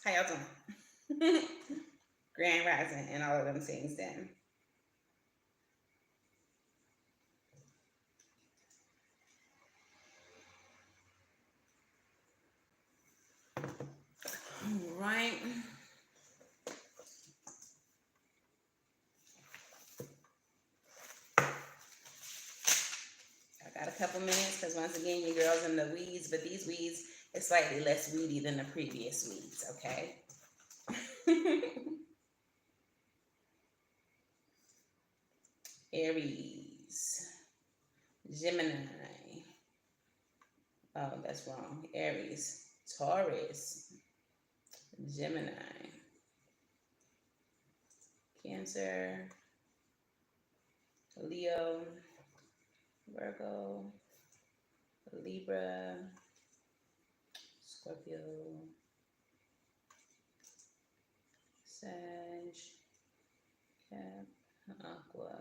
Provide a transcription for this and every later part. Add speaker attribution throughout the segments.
Speaker 1: How y'all doing? Grand Rising and all of them things then. All right. I got a couple minutes because once again, your girl's in the weeds, but these weeds is slightly less weedy than the previous weeds, okay? Aries, Gemini. Oh, that's wrong. Aries, Taurus, Gemini, Cancer, Leo, Virgo, Libra, Scorpio, Sag, Cap, Aqua,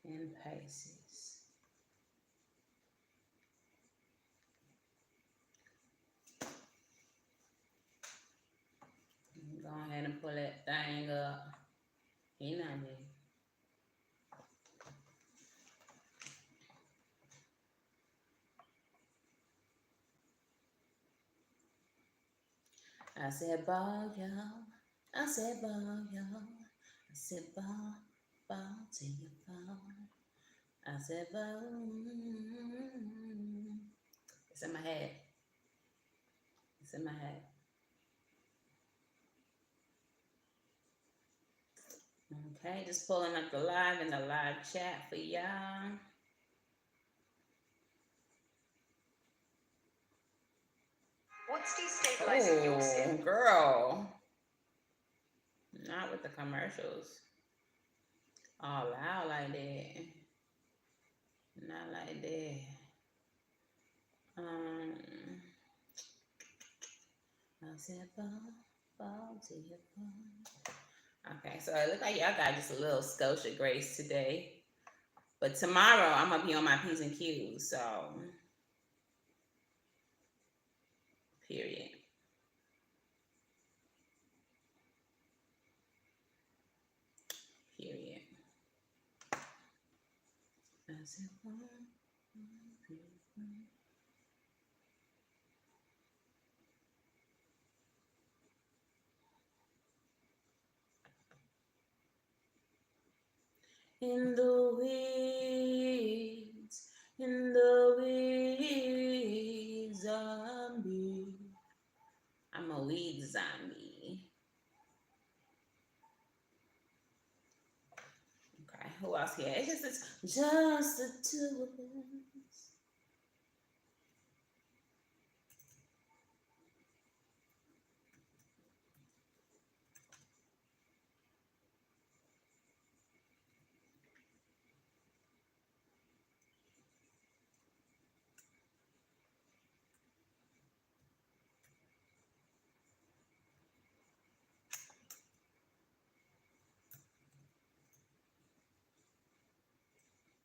Speaker 1: and Pisces. Go ahead and pull that thing up. Hey, Nani. I said ball, y'all. I said ball, y'all. I said ball, ball till you fall. I said ball. It's in my head. It's in my head. Okay, just pulling up the live in the live chat for y'all.
Speaker 2: What's destabilizing your skin?
Speaker 1: Girl. Not with the commercials. All loud like that. Not like that. I said fall to your fall. Okay, so it looks like y'all got just a little Scotia grace today. But tomorrow I'm gonna be on my P's and Q's, so period. Period. I said fall to your fall. In the weeds, zombie. I'm a weed zombie. Okay, who else here? It's just the two of us.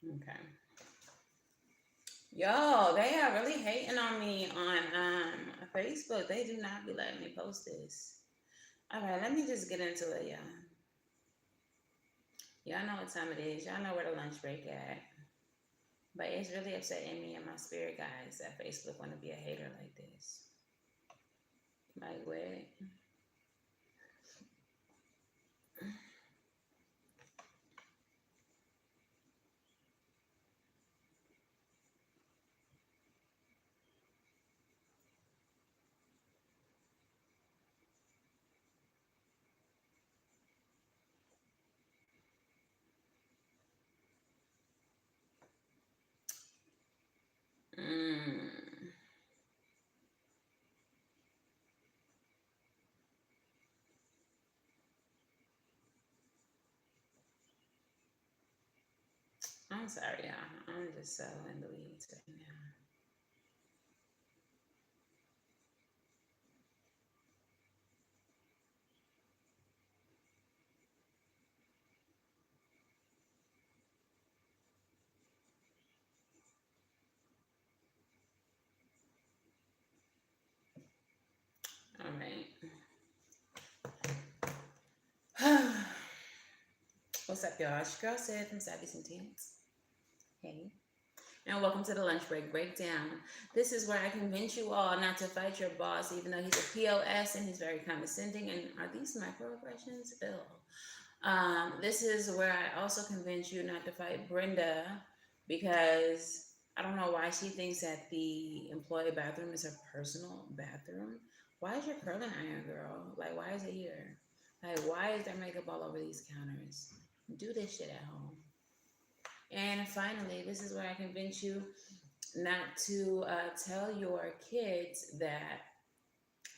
Speaker 1: Okay. Yo, they are really hating on me on Facebook. They do not be letting me post this. All right, let me just get into it, y'all. Y'all know what time it is. Y'all know where the lunch break at. But it's really upsetting me and my spirit guys that Facebook want to be a hater like this. Like, what? I'm sorry, y'all. I'm just so in the weeds right now. All right. What's up, y'all? It's your girl Sid from Savvy Sentience. Hey. And welcome to the Lunch Break Breakdown. This is where I convince you all not to fight your boss, even though he's a POS and he's very condescending. And are these microaggressions? Ew. This is where I also convince you not to fight Brenda because I don't know why she thinks that the employee bathroom is her personal bathroom. Why is your curling iron, girl? Like, why is it here? Like, why is there makeup all over these counters? Do this shit at home. And finally, this is where I convince you not to tell your kids that,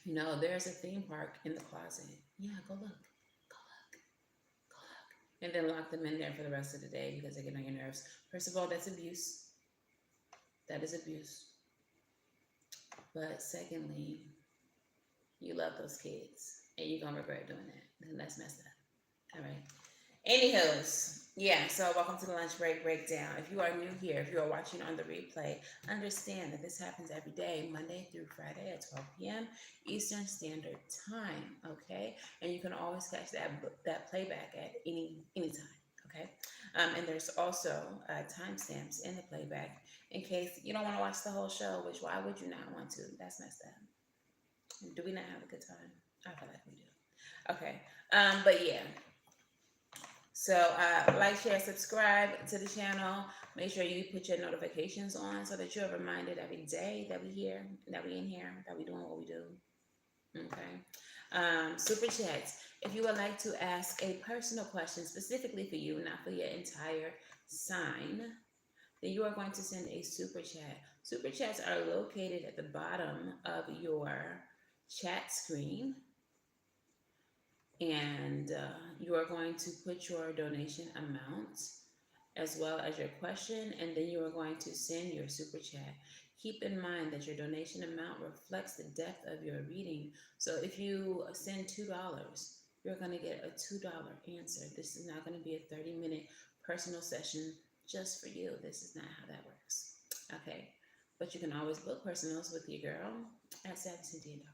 Speaker 1: you know, there's a theme park in the closet. Yeah, go look. Go look. Go look. And then lock them in there for the rest of the day because they get on your nerves. First of all, that's abuse. That is abuse. But secondly, you love those kids and you're going to regret doing that. And that's messed up. All right. Anywho's, yeah, so welcome to the Lunch Break Breakdown. If you are new here, if you are watching on the replay, understand that this happens every day, Monday through Friday at 12 p.m. Eastern Standard Time, okay? And you can always catch that playback at any time, okay? And there's also timestamps in the playback in case you don't want to watch the whole show, which why would you not want to? That's messed up. Do we not have a good time? I feel like we do. Okay, but yeah. So like, share, subscribe to the channel. Make sure you put your notifications on so that you're reminded every day that we here, that we in here, that we doing what we do. Okay. Super chats. If you would like to ask a personal question specifically for you, not for your entire sign, then you are going to send a super chat. Super chats are located at the bottom of your chat screen. And you are going to put your donation amount as well as your question, and then you are going to send your super chat. Keep in mind that your donation amount reflects the depth of your reading. So if you send $2, you're going to get a $2 answer. This is not going to be a 30-minute personal session just for you. This is not how that works. Okay. But you can always book personals with your girl at savvycynthia.com.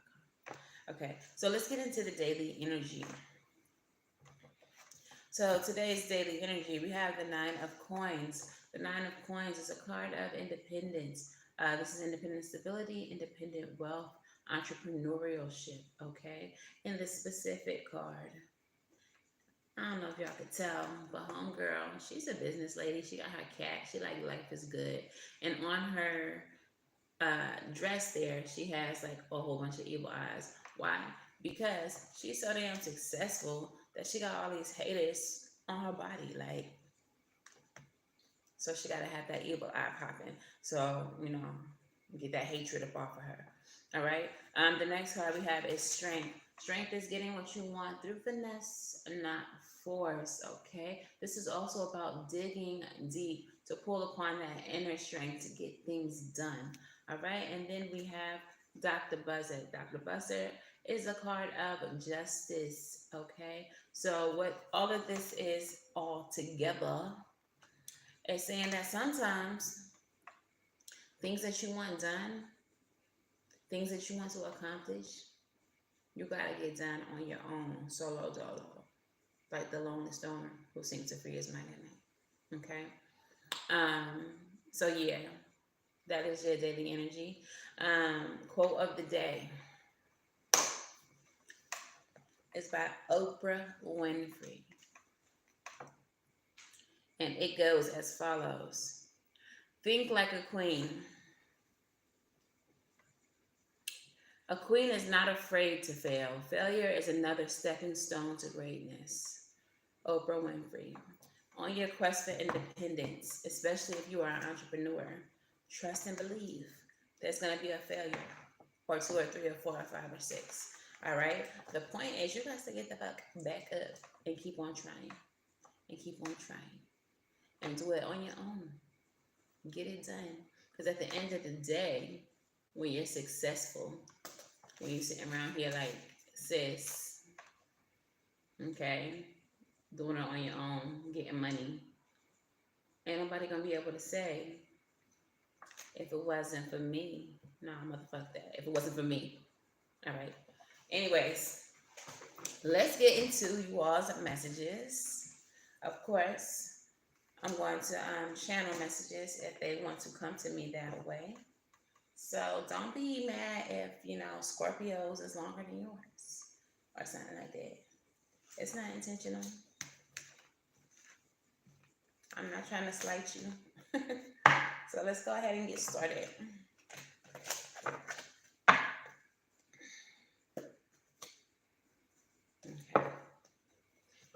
Speaker 1: Okay, so let's get into the daily energy. So today's daily energy, we have the 9 of Coins. The 9 of Coins is a card of independence. This is independent stability, independent wealth, entrepreneurship, okay? In this specific card, I don't know if y'all could tell, but homegirl, she's a business lady. She got her cat. She like life is good. And on her dress there, she has like a whole bunch of evil eyes. Why? Because she's so damn successful that she got all these haters on her body. Like, so she got to have that evil eye popping. So, you know, get that hatred up off of her. All right. The next card we have is Strength. Strength is getting what you want through finesse, not force. Okay. This is also about digging deep to pull upon that inner strength to get things done. All right. And then we have Dr. Buzzard. Dr. Buzzard is a card of justice. Okay. So what all of this is all together is saying that sometimes things that you want done, things that you want to accomplish, you gotta get done on your own, solo dolo, like the lonely stoner who sings to free his mind at night. Okay. So yeah, that is your daily energy. Quote of the day is by Oprah Winfrey. And it goes as follows. Think like a queen. A queen is not afraid to fail. Failure is another stepping stone to greatness. Oprah Winfrey. On your quest for independence, especially if you are an entrepreneur, trust and believe there's going to be a failure, or 2 or 3 or 4 or 5 or 6. All right? The point is you got to get the fuck back up and keep on trying. And keep on trying. And do it on your own. Get it done. Because at the end of the day, when you're successful, when you're sitting around here like, sis, okay, doing it on your own, getting money, ain't nobody gonna be able to say, if it wasn't for me. Nah, motherfuck that. If it wasn't for me. All right. Anyways, let's get into you all's messages. Of course, I'm going to channel messages if they want to come to me that way. So don't be mad if, Scorpios is longer than yours or something like that. It's not intentional. I'm not trying to slight you. So let's go ahead and get started. Okay.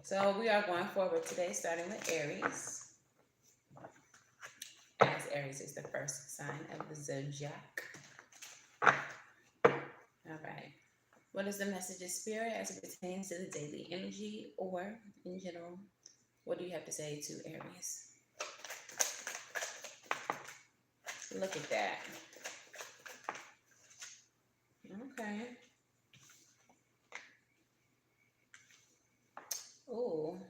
Speaker 1: So we are going forward today, starting with Aries. As Aries is the first sign of the zodiac. All right. What is the message of spirit as it pertains to the daily energy or in general? What do you have to say to Aries? Look at that. Okay. Ooh.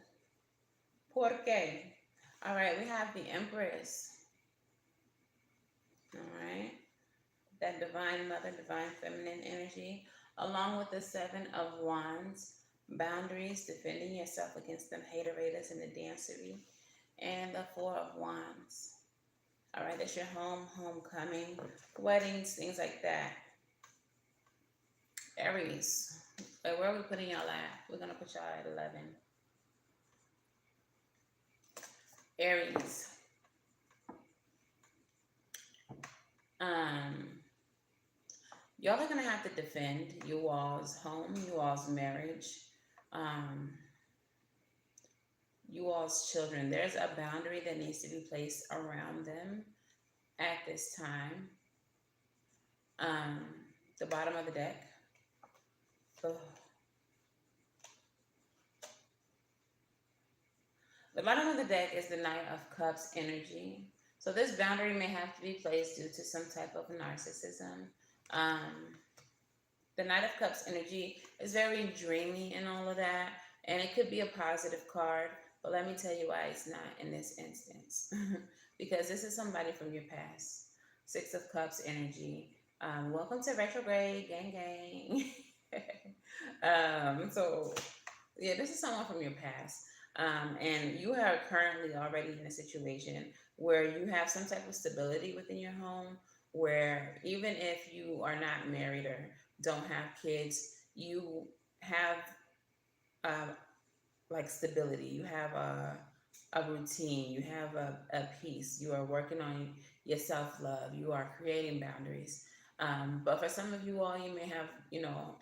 Speaker 1: ¿Por qué? All right, we have the Empress. All right. That divine mother, divine feminine energy, along with the Seven of Wands, boundaries, defending yourself against them haterators and the dancery, and the Four of Wands. All right, that's your home, homecoming, weddings, things like that. Aries, where are we putting y'all at? We're going to put y'all at 11. Aries. Y'all are going to have to defend you all's home, you all's marriage, you all's children. There's a boundary that needs to be placed around them at this time. The bottom of the deck. Oh. The bottom of the deck is the Knight of Cups energy. So this boundary may have to be placed due to some type of narcissism. The Knight of Cups energy is very dreamy and all of that. And it could be a positive card. But let me tell you why it's not in this instance. Because this is somebody from your past. Six of Cups energy. Welcome to Retrograde, gang, gang. So, yeah, this is someone from your past. And you are currently already in a situation where you have some type of stability within your home, where even if you are not married or don't have kids, you have like stability. You have a routine. You have a peace. You are working on your self-love. You are creating boundaries. But for some of you all, you may have,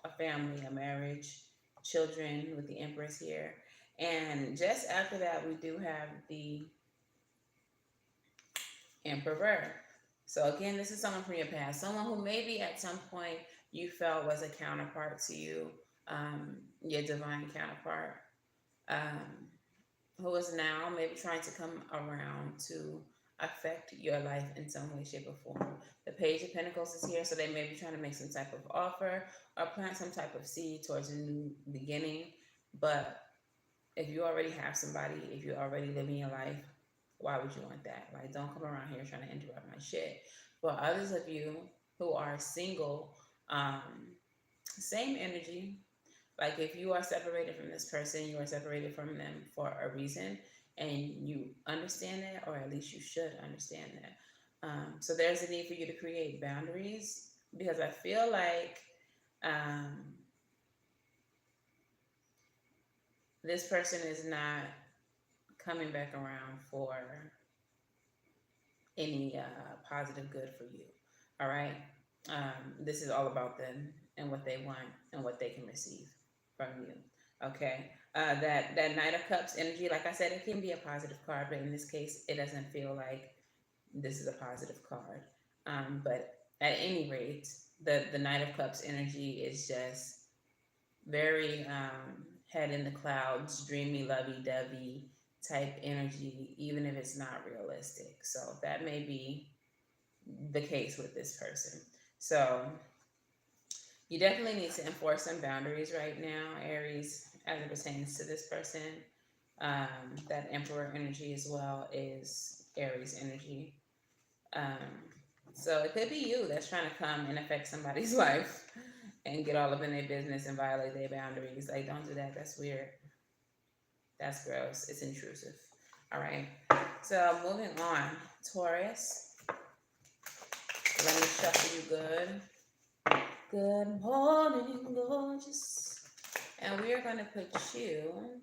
Speaker 1: a family, a marriage, children with the Empress here. And just after that, we do have the Emperor. So again, this is someone from your past, someone who maybe at some point you felt was a counterpart to you, your divine counterpart, who is now maybe trying to come around to affect your life in some way, shape, or form. The Page of Pentacles is here, so they may be trying to make some type of offer or plant some type of seed towards a new beginning. But if you already have somebody, if you're already living your life, why would you want that? Like, don't come around here trying to interrupt my shit. For others of you who are single, same energy. Like, if you are separated from this person, you are separated from them for a reason, and you understand that, or at least you should understand that. So there's a need for you to create boundaries, because I feel like this person is not coming back around for any positive good for you. All right. This is all about them and what they want and what they can receive from you. Okay. That Knight of Cups energy, like I said, it can be a positive card, but in this case, it doesn't feel like this is a positive card. But at any rate, the Knight of Cups energy is just very head in the clouds, dreamy, lovey-dovey type energy, even if it's not realistic. So that may be the case with this person. So you definitely need to enforce some boundaries right now, Aries, as it pertains to this person. That Emperor energy as well is Aries energy. So it could be you that's trying to come and affect somebody's life and get all up in their business and violate their boundaries. Like, don't do that. That's weird. That's gross. It's intrusive. All right. So moving on. Taurus. Let me shuffle you good. Good morning, gorgeous. And we are going to put you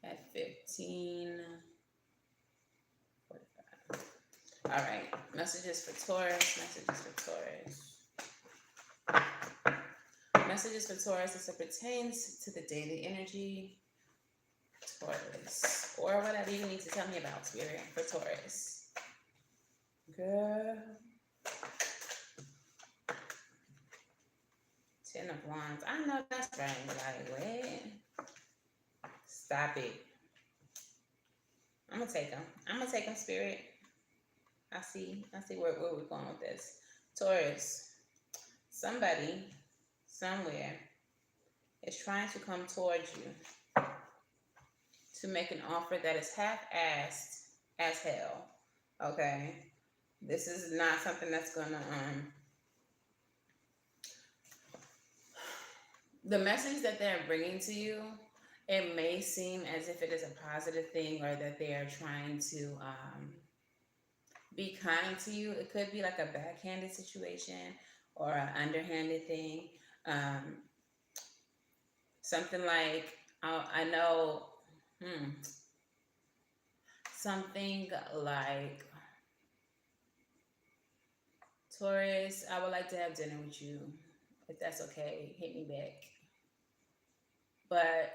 Speaker 1: at 15:45. All right. Messages for Taurus. Messages for Taurus. Messages for Taurus as it pertains to the daily energy. Taurus. Or whatever you need to tell me about, Spirit, for Taurus. Girl. 10 of Wands. I know that's right. Like, wait. Stop it. I'm going to take them. I'm going to take them, Spirit. I see where we're going with this. Taurus. Somebody, somewhere, is trying to come towards you to make an offer that is half-assed as hell. Okay? This is not something that's going to... The message that they're bringing to you, it may seem as if it is a positive thing or that they are trying to be kind to you. It could be like a backhanded situation or an underhanded thing. Something like, I know, something like, Taurus, I would like to have dinner with you. If that's okay, hit me back. But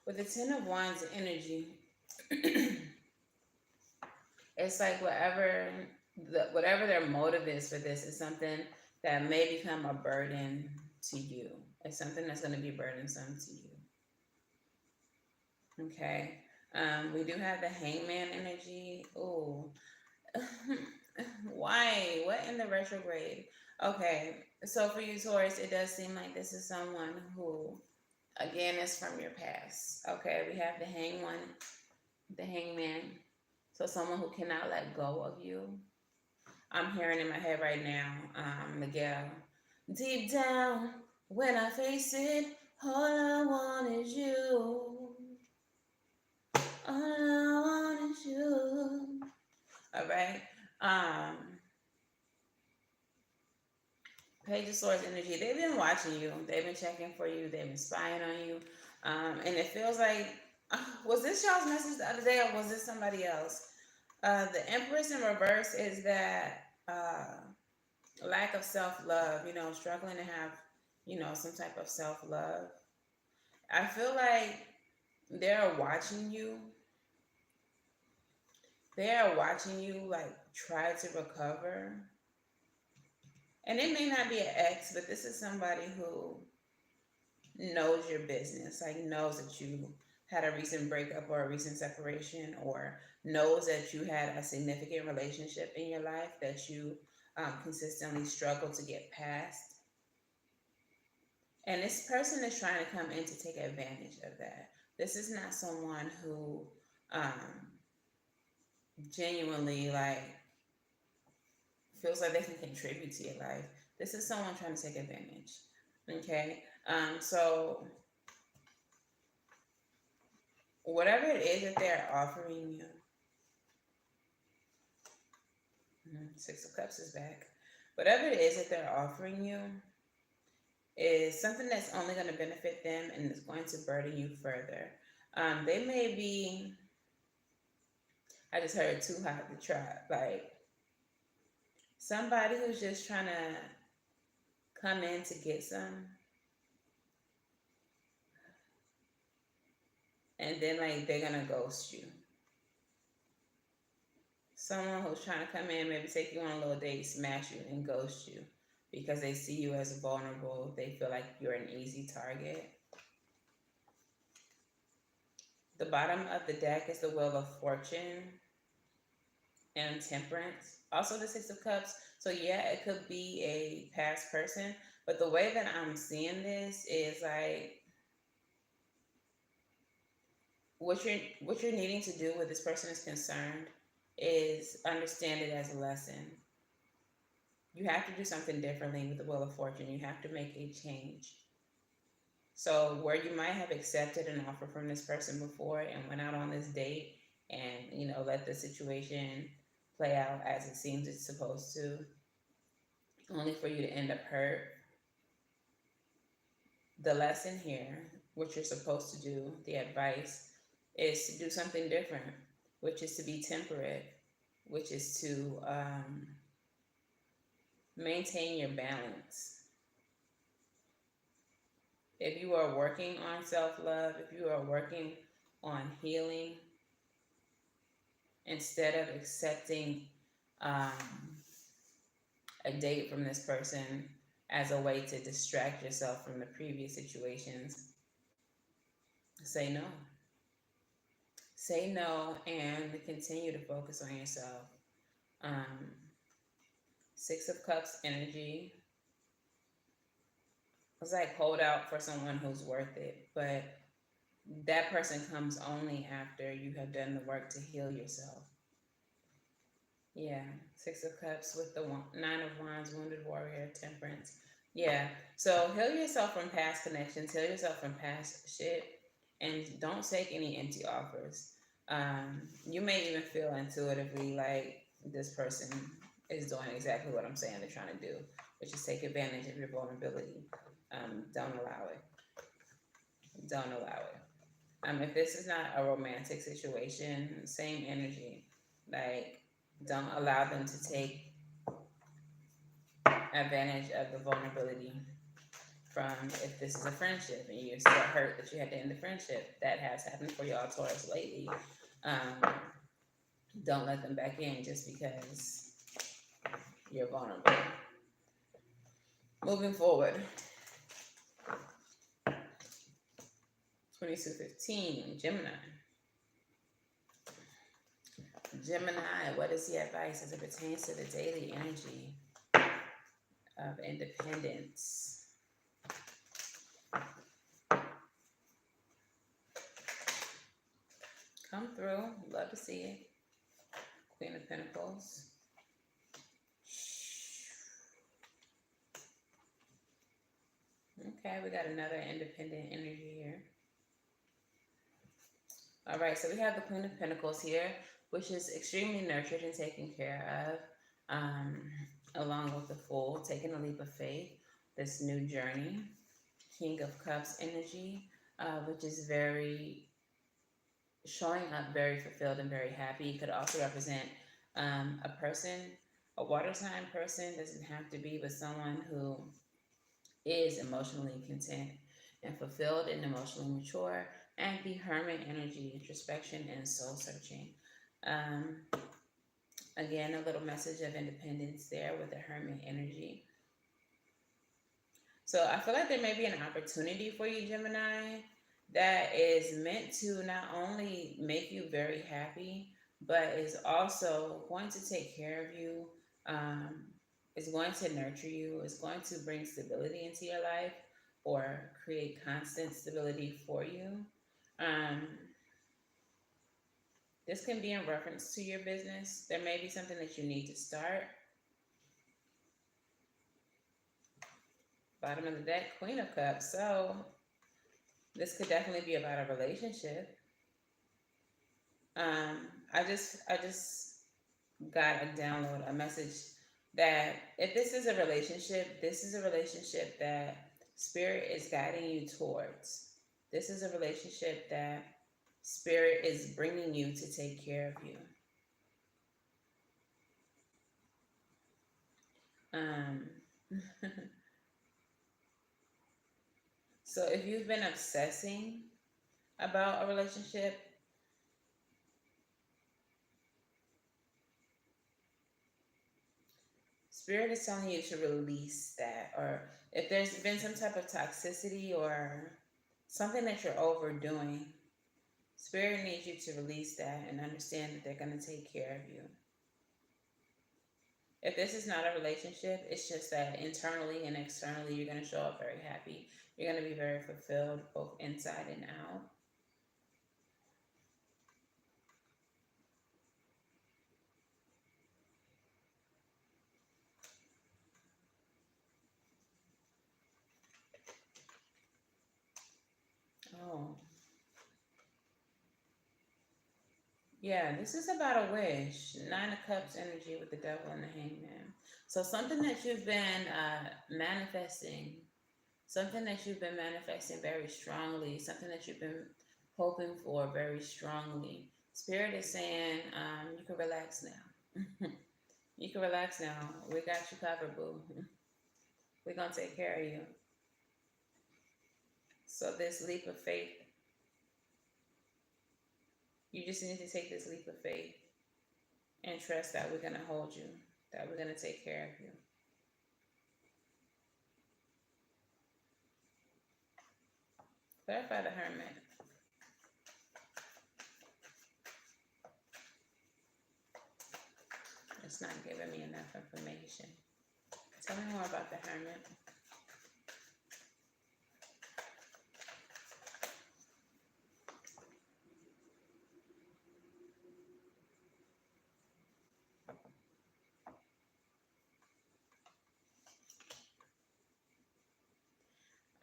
Speaker 1: with the 10 of Wands energy, it's like whatever their motive is for this is something that may become a burden to you. It's something that's going to be burdensome to you. Okay. We do have the Hangman energy. Oh, why? What in the retrograde? Okay. So for you, Taurus, it does seem like this is someone who, again, is from your past. Okay. We have the Hangman. So someone who cannot let go of you. I'm hearing in my head right now, Miguel. Deep down, when I face it, all I want is you. All I want is you. All right. Page of Swords energy. They've been watching you. They've been checking for you. They've been spying on you. And it feels like, was this y'all's message the other day or was this somebody else? The Empress in reverse is that lack of self-love, struggling to have, some type of self-love. I feel like they're watching you. They are watching you, like, try to recover. And it may not be an ex, but this is somebody who knows your business, like knows that you had a recent breakup or a recent separation, or knows that you had a significant relationship in your life that you consistently struggle to get past. And this person is trying to come in to take advantage of that. This is not someone who genuinely, like, feels like they can contribute to your life. This is someone trying to take advantage. Okay? So whatever it is that they're offering you, Six of Cups is back. Whatever it is that they're offering you is something that's only going to benefit them and is going to burden you further. They may be, I just heard too hot to try, like somebody who's just trying to come in to get some, and then like they're gonna ghost you. Someone who's trying to come in, maybe take you on a little date, smash you, and ghost you because they see you as vulnerable. They feel like you're an easy target. The bottom of the deck is the Wheel of Fortune and Temperance. Also the Six of Cups. So yeah, it could be a past person, but the way that I'm seeing this is like what you're needing to do where this person is concerned is understand it as a lesson. You have to do something differently with the Wheel of Fortune. You have to make a change. So where you might have accepted an offer from this person before and went out on this date and, let the situation play out as it seems it's supposed to, only for you to end up hurt. The lesson here, what you're supposed to do, the advice, is to do something different, which is to be temperate, which is to maintain your balance. If you are working on self-love, if you are working on healing, instead of accepting um, a date from this person as a way to distract yourself from the previous situations, say no. Say no and continue to focus on yourself. Um, Six of Cups energy. It's like hold out for someone who's worth it, but that person comes only after you have done the work to heal yourself. Yeah, Six of Cups with the Nine of Wands, Wounded Warrior, Temperance. Yeah, so heal yourself from past connections, heal yourself from past shit, and don't take any empty offers. You may even feel intuitively like this person is doing exactly what I'm saying they're trying to do, which is take advantage of your vulnerability. Don't allow it. Don't allow it. If this is not a romantic situation, same energy. Like, don't allow them to take advantage of the vulnerability from if this is a friendship and you're still hurt that you had to end the friendship. That has happened for y'all Taurus lately. Don't let them back in just because you're vulnerable. Moving forward. 2215, Gemini. Gemini, what is the advice as it pertains to the daily energy of independence? Come through. Love to see it. Queen of Pentacles. Okay, we got another independent energy here. All right, so we have the Queen of Pentacles here, which is extremely nurtured and taken care of, along with the Fool, taking a leap of faith, this new journey. King of Cups energy, which is very showing up very fulfilled and very happy. It could also represent a person, a water sign person, doesn't have to be, but someone who is emotionally content and fulfilled and emotionally mature, and the Hermit energy, introspection and soul searching. Again, a little message of independence there with the Hermit energy. So I feel like there may be an opportunity for you, Gemini, that is meant to not only make you very happy, but is also going to take care of you, is going to nurture you, is going to bring stability into your life or create constant stability for you. This can be in reference to your business. There may be something that you need to start. Bottom of the deck, Queen of Cups. So this could definitely be about a relationship. I just got a download, a message that if this is a relationship, this is a relationship that Spirit is guiding you towards. This is a relationship that Spirit is bringing you to take care of you. So if you've been obsessing about a relationship, Spirit is telling you to release that. Or if there's been some type of toxicity or something that you're overdoing, Spirit needs you to release that and understand that they're going to take care of you. If this is not a relationship, it's just that internally and externally you're going to show up very happy. You're going to be very fulfilled, both inside and out. Oh. Yeah, this is about a wish. Nine of Cups energy with the devil and the hangman. So something that you've been manifesting, something that you've been manifesting very strongly, something that you've been hoping for very strongly. Spirit is saying, you can relax now. You can relax now. We got you covered, boo. We're going to take care of you. So this leap of faith, you just need to take this leap of faith and trust that we're going to hold you, that we're going to take care of you. Clarify the Hermit. It's not giving me enough information. Tell me more about the Hermit.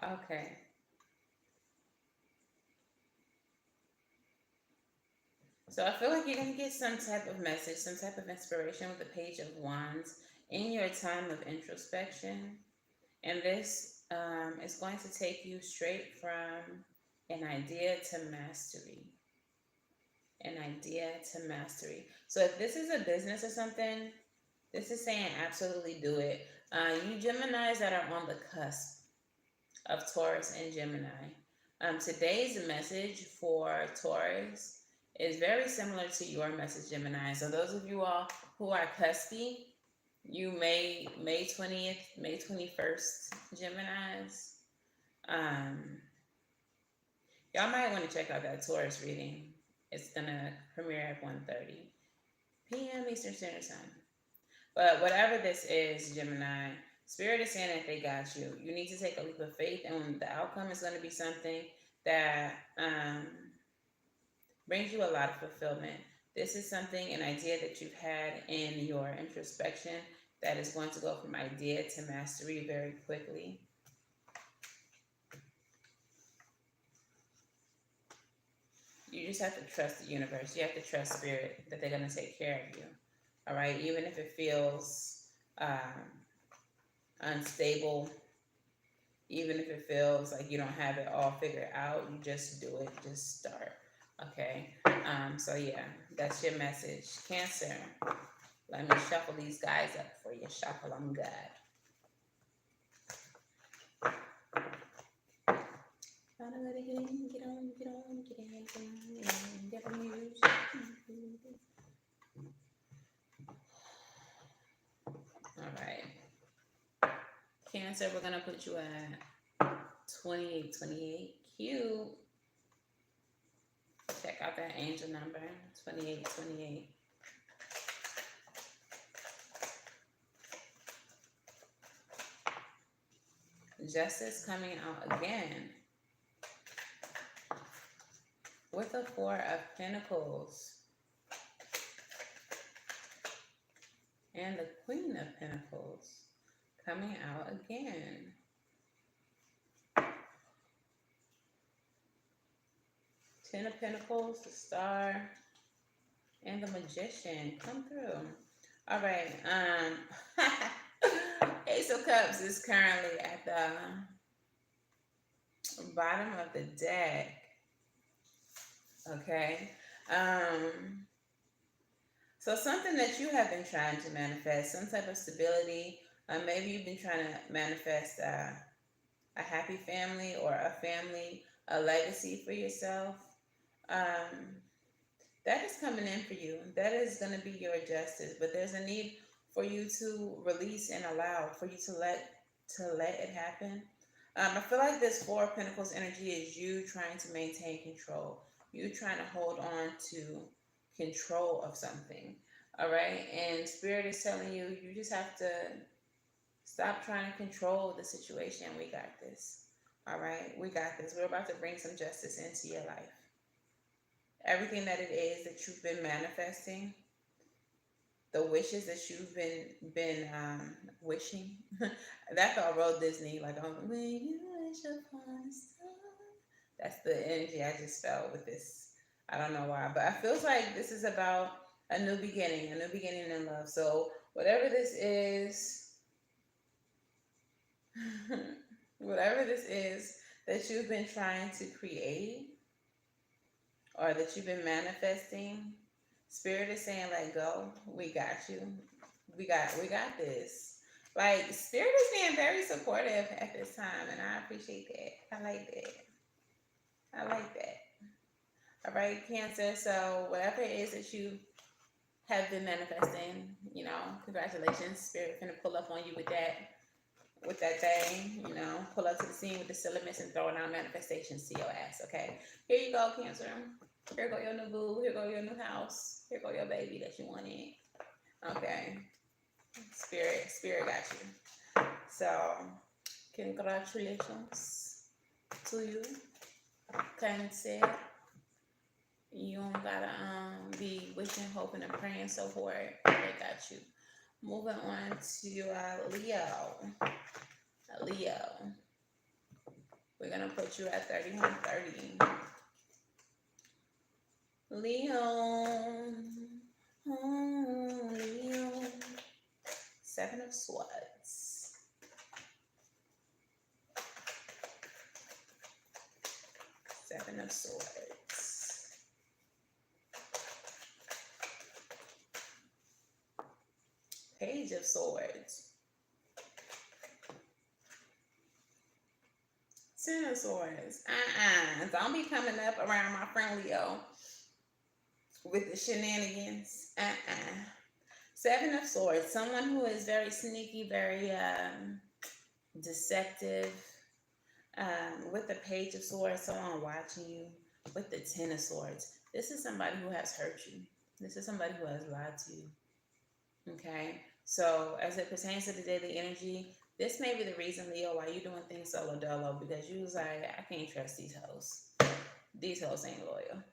Speaker 1: Okay. So I feel like you're going to get some type of message, some type of inspiration with the Page of Wands in your time of introspection. And this is going to take you straight from an idea to mastery. An idea to mastery. So if this is a business or something, this is saying absolutely do it. You Geminis that are on the cusp of Taurus and Gemini. Today's message for Taurus is very similar to your message, Gemini. So those of you all who are cuspy, you May 20th, May 21st, Geminis. Y'all might want to check out that Taurus reading. It's gonna premiere at 1:30 p.m. Eastern Standard Time. But whatever this is, Gemini, Spirit is saying that they got you. You need to take a leap of faith, and the outcome is going to be something that brings you a lot of fulfillment. This is something, an idea that you've had in your introspection that is going to go from idea to mastery very quickly. You just have to trust the universe. You have to trust Spirit that they're going to take care of you. All right? Even if it feels unstable, even if it feels like you don't have it all figured out, you just do it. Just start. Okay? So, yeah, that's your message. Cancer. Let me shuffle these guys up for you. Shuffle them good. All right. Cancer, we're going to put you at 2828. Cute. Check out that angel number, 2828. Justice coming out again with the Four of Pentacles and the Queen of Pentacles coming out again. Ten of Pentacles, the Star, and the Magician come through. All right. Ace of Cups is currently at the bottom of the deck. Okay. So something that you have been trying to manifest, some type of stability. Maybe you've been trying to manifest a happy family or a family, a legacy for yourself. That is coming in for you. That is going to be your justice. But there's a need for you to release and allow, for you to let it happen. I feel like this Four of Pentacles energy is you trying to maintain control. You trying to hold on to control of something. All right? And Spirit is telling you, you just have to stop trying to control the situation. We got this. All right? We got this. We're about to bring some justice into your life. Everything that it is that you've been manifesting, the wishes that you've been wishing. That felt real Disney, like when you wish upon a star. That's the energy I just felt with this. I don't know why, but I feels like this is about a new beginning in love. So whatever this is, whatever this is that you've been trying to create or that you've been manifesting, spirit is saying, let go. We got you. We got this. Like spirit is being very supportive at this time, and I appreciate that. I like that. I like that. All right, Cancer. So whatever it is that you have been manifesting, congratulations. Spirit finna pull up on you with that thing, pull up to the scene with the silliness and throwing out manifestations to your ass, okay? Here you go, Cancer. Here go your new boo. Here go your new house. Here go your baby that you wanted. Okay. Spirit got you. So, congratulations to you. Cancer. You don't gotta be wishing, hoping, and praying so hard. They got you. Moving on to Leo. Leo. We're gonna put you at 3130. Leo. Oh, Leo. Seven of Swords. Seven of Swords. Page of Swords. Ten of Swords. Don't be coming up around my friend Leo with the shenanigans. Seven of Swords. Someone who is very sneaky, very deceptive. With the Page of Swords, someone watching you. With the Ten of Swords. This is somebody who has hurt you. This is somebody who has lied to you. Okay? So, as it pertains to the daily energy, this may be the reason, Leo, why you doing things solo dolo, because you was like, I can't trust these hoes. These hoes ain't loyal.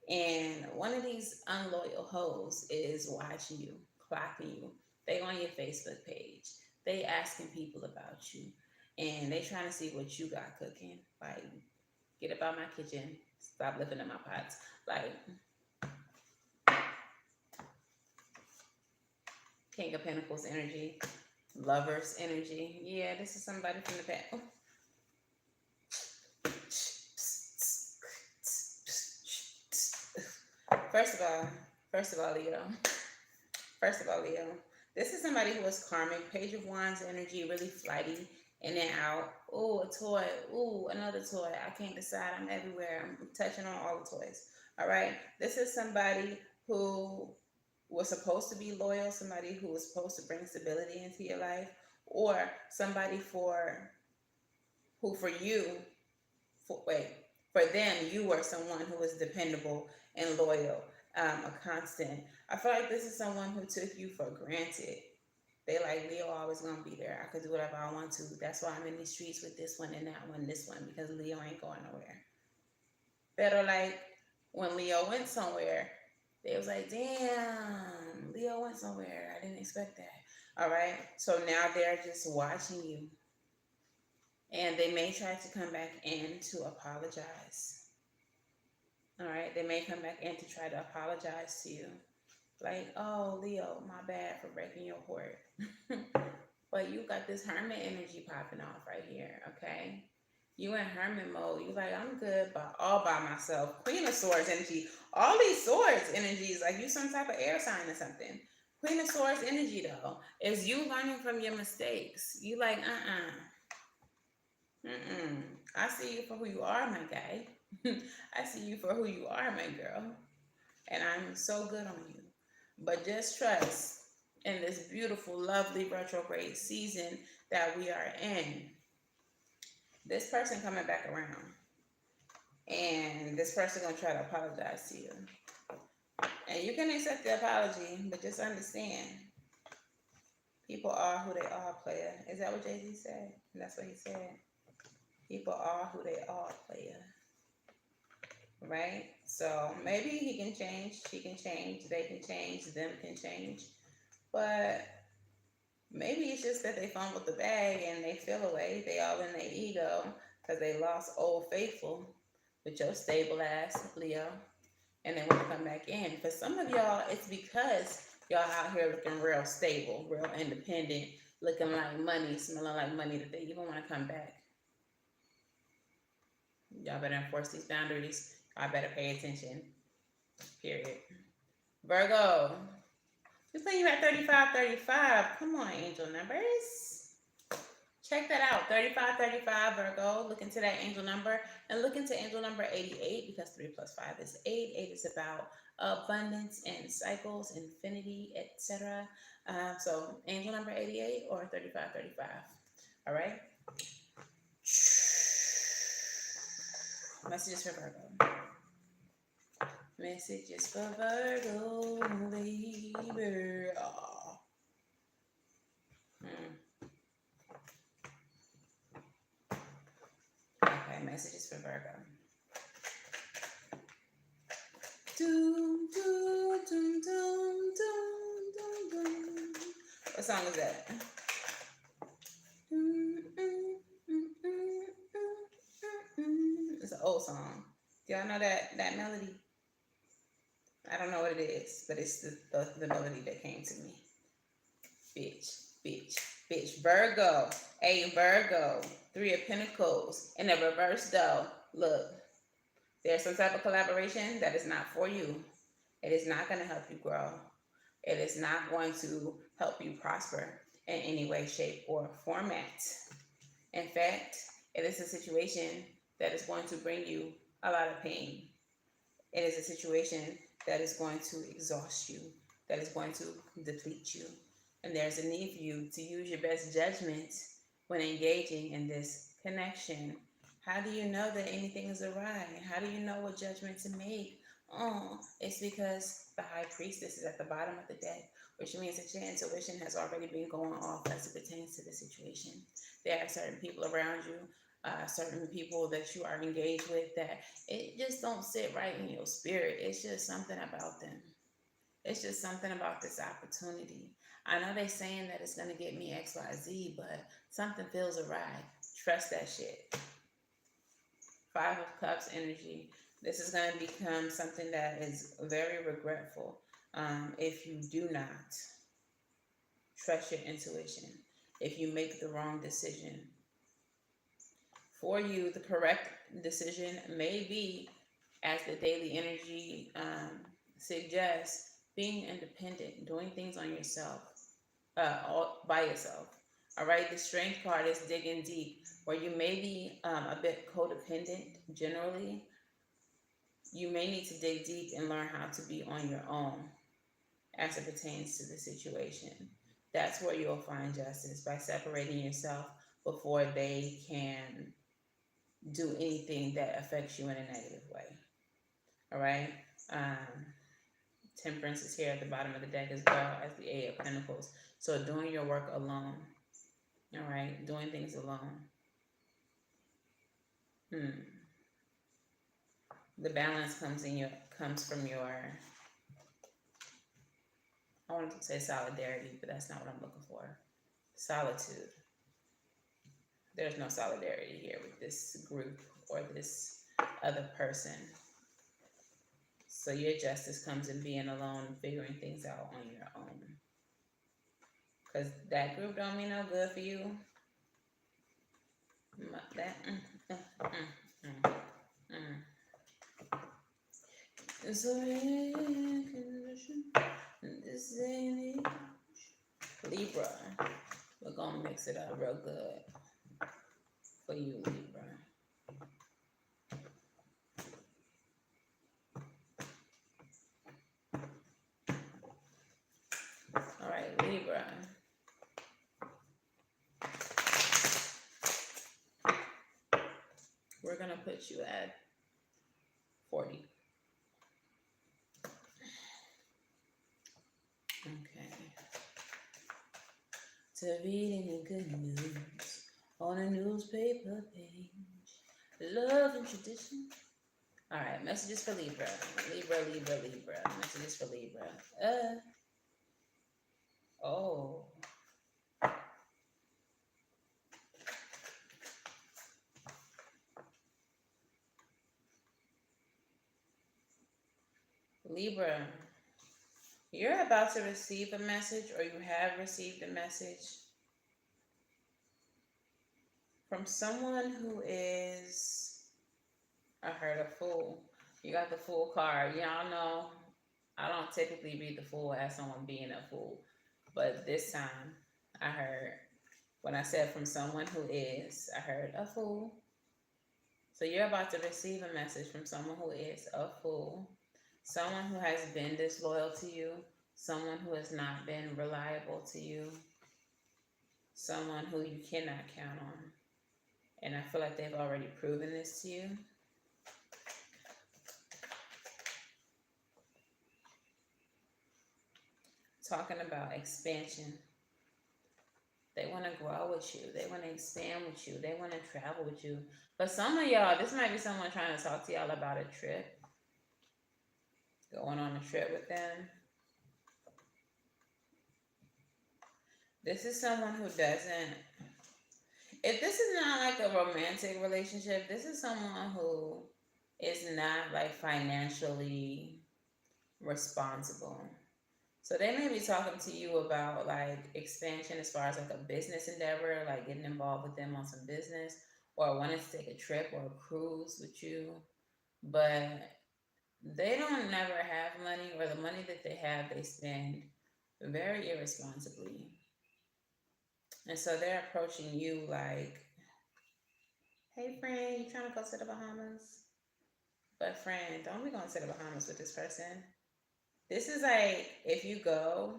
Speaker 1: And one of these unloyal hoes is watching you, clocking you. They on your Facebook page. They asking people about you. And they trying to see what you got cooking. Like, get up out my kitchen. Stop living in my pots. Like, King of Pentacles energy. Lovers energy. Yeah, this is somebody from the past. First of all, Leo. This is somebody who is karmic. Page of Wands energy, really flighty, in and out. Ooh, a toy. Ooh, another toy. I can't decide. I'm everywhere. I'm touching on all the toys. All right. This is somebody who was supposed to be loyal, somebody who was supposed to bring stability into your life, or somebody for them, you were someone who was dependable and loyal, a constant. I feel like this is someone who took you for granted. They like, Leo always gonna be there. I could do whatever I want to. That's why I'm in these streets with this one and that one, this one, because Leo ain't going nowhere. But like when Leo went somewhere, they was like, damn, Leo went somewhere. I didn't expect that. All right. So now they're just watching you. And they may try to come back in to apologize. All right. They may come back in to try to apologize to you. Like, oh, Leo, my bad for breaking your heart. But you got this hermit energy popping off right here. Okay. You in hermit mode. You like, I'm good, but all by myself. Queen of Swords energy. All these swords energies, like you some type of air sign or something. Queen of Swords energy, though, is you learning from your mistakes. You like, I see you for who you are, my guy. I see you for who you are, my girl. And I'm so good on you. But just trust in this beautiful, lovely retrograde season that we are in. This person coming back around. And this person gonna try to apologize to you. And you can accept the apology, but just understand. People are who they are, player. Is that what Jay-Z said? That's what he said. People are who they are, player. Right? So maybe he can change, she can change, they can change, them can change. But maybe it's just that they fumbled the bag and they feel away. They all in their ego because they lost Old Faithful. with your stable ass, Leo, and they want to come back in. For some of y'all, it's because y'all out here looking real stable, real independent, looking like money, smelling like money, that they even want to come back. Y'all better enforce these boundaries. Y'all better pay attention. Period. Virgo, just putting you at 3535. Come on, angel numbers. Check that out. 3535, Virgo. Look into that angel number and look into angel number 88 because 3 plus 5 is 8. 8 is about abundance and cycles, infinity, etc. So angel number 88 or 3535. All right. Messages for Virgo. Messages for Virgo, baby. Oh. Okay, messages for Virgo. Doom, doom, doom, doom, doom, doom, doom. What song is that? It's an old song. Do y'all know that melody? I don't know what it is, but it's the melody that came to me. Bitch, bitch, bitch. Virgo. Hey, Virgo. 3 of Pentacles. In the reverse, though, look. There's some type of collaboration that is not for you. It is not going to help you grow. It is not going to help you prosper in any way, shape, or format. In fact, it is a situation that is going to bring you a lot of pain. It is a situation that is going to exhaust you, that is going to deplete you. And there's a need for you to use your best judgment when engaging in this connection. How do you know that anything is awry? How do you know what judgment to make? It's because the High Priestess is at the bottom of the deck, which means that your intuition has already been going off as it pertains to the situation. There are certain people around you, certain people that you are engaged with that it just don't sit right in your spirit. It's just something about them. It's just something about this opportunity. I know they're saying that it's going to get me XYZ, but something feels awry. Trust that shit. 5 of Cups energy. This is going to become something that is very regretful if you do not trust your intuition, if you make the wrong decision. For you, the correct decision may be, as the daily energy suggests, being independent, doing things on yourself, all by yourself. All right, the Strength card is digging deep, where you may be a bit codependent generally. You may need to dig deep and learn how to be on your own as it pertains to the situation. That's where you'll find justice, by separating yourself before they can do anything that affects you in a negative way. All right. Temperance is here at the bottom of the deck as well as the 8 of Pentacles. So doing your work alone. All right. Doing things alone. The balance comes from your, I wanted to say solidarity, but that's not what I'm looking for. Solitude. There's no solidarity here with this group or this other person. So your justice comes in being alone and figuring things out on your own. Because that group don't mean no good for you. It's a condition. This ain't Libra. We're gonna mix it up real good for you, Libra. All right, Libra. We're gonna put you at 40. Okay. To read any good news on a newspaper page. Love and tradition. All right, messages for Libra. Libra. Messages for Libra. Oh. Libra, you're about to receive a message, or you have received a message from someone who is, I heard a fool. You got the fool card. Y'all know I don't typically read the fool as someone being a fool, but this time I heard, when I said from someone who is, I heard a fool. So you're about to receive a message from someone who is a fool, someone who has been disloyal to you, someone who has not been reliable to you, someone who you cannot count on. And I feel like they've already proven this to you. Talking about expansion. They want to grow with you. They want to expand with you. They want to travel with you. For some of y'all, this might be someone trying to talk to y'all about a trip. Going on a trip with them. This is someone who doesn't... If this is not like a romantic relationship, this is someone who is not like financially responsible. So they may be talking to you about like expansion as far as like a business endeavor, like getting involved with them on some business, or wanting to take a trip or a cruise with you. But they don't never have money, or the money that they have, they spend very irresponsibly. And so they're approaching you like, hey friend, you trying to go to the Bahamas? But friend, don't be going to the Bahamas with this person. This is like, if you go,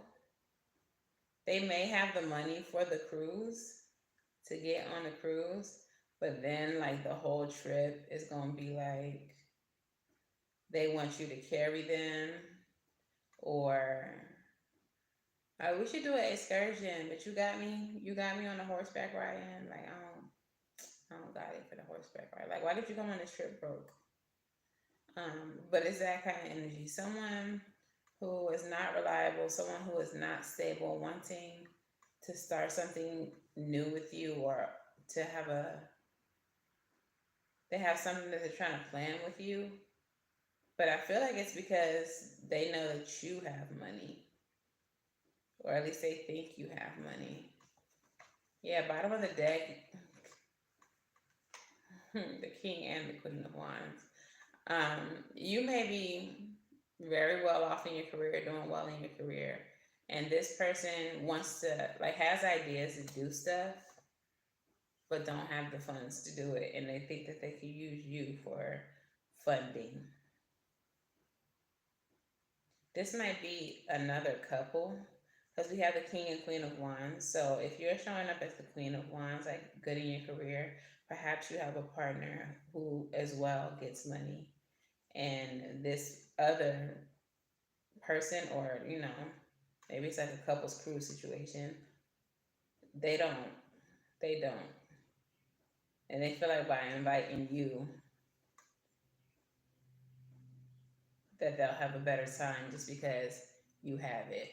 Speaker 1: they may have the money for the cruise to get on the cruise, but then like the whole trip is going to be like, they want you to carry them, or we should do an excursion, but you got me on a horseback riding. Like I don't got it for the horseback ride. Like, why did you come on this trip broke? But it's that kind of energy. Someone who is not reliable, someone who is not stable, wanting to start something new with you, or to have they have something that they're trying to plan with you. But I feel like it's because they know that you have money, or at least they think you have money. Yeah, bottom of the deck, the King and the Queen of Wands. You may be very well off in your career, doing well in your career, and this person wants to, like, has ideas to do stuff, but don't have the funds to do it, and they think that they can use you for funding. This might be another couple, because we have the King and Queen of Wands. So if you're showing up as the Queen of Wands, like good in your career, perhaps you have a partner who as well gets money, and this other person, or maybe it's like a couples cruise situation, they don't, and they feel like by inviting you that they'll have a better time just because you have it.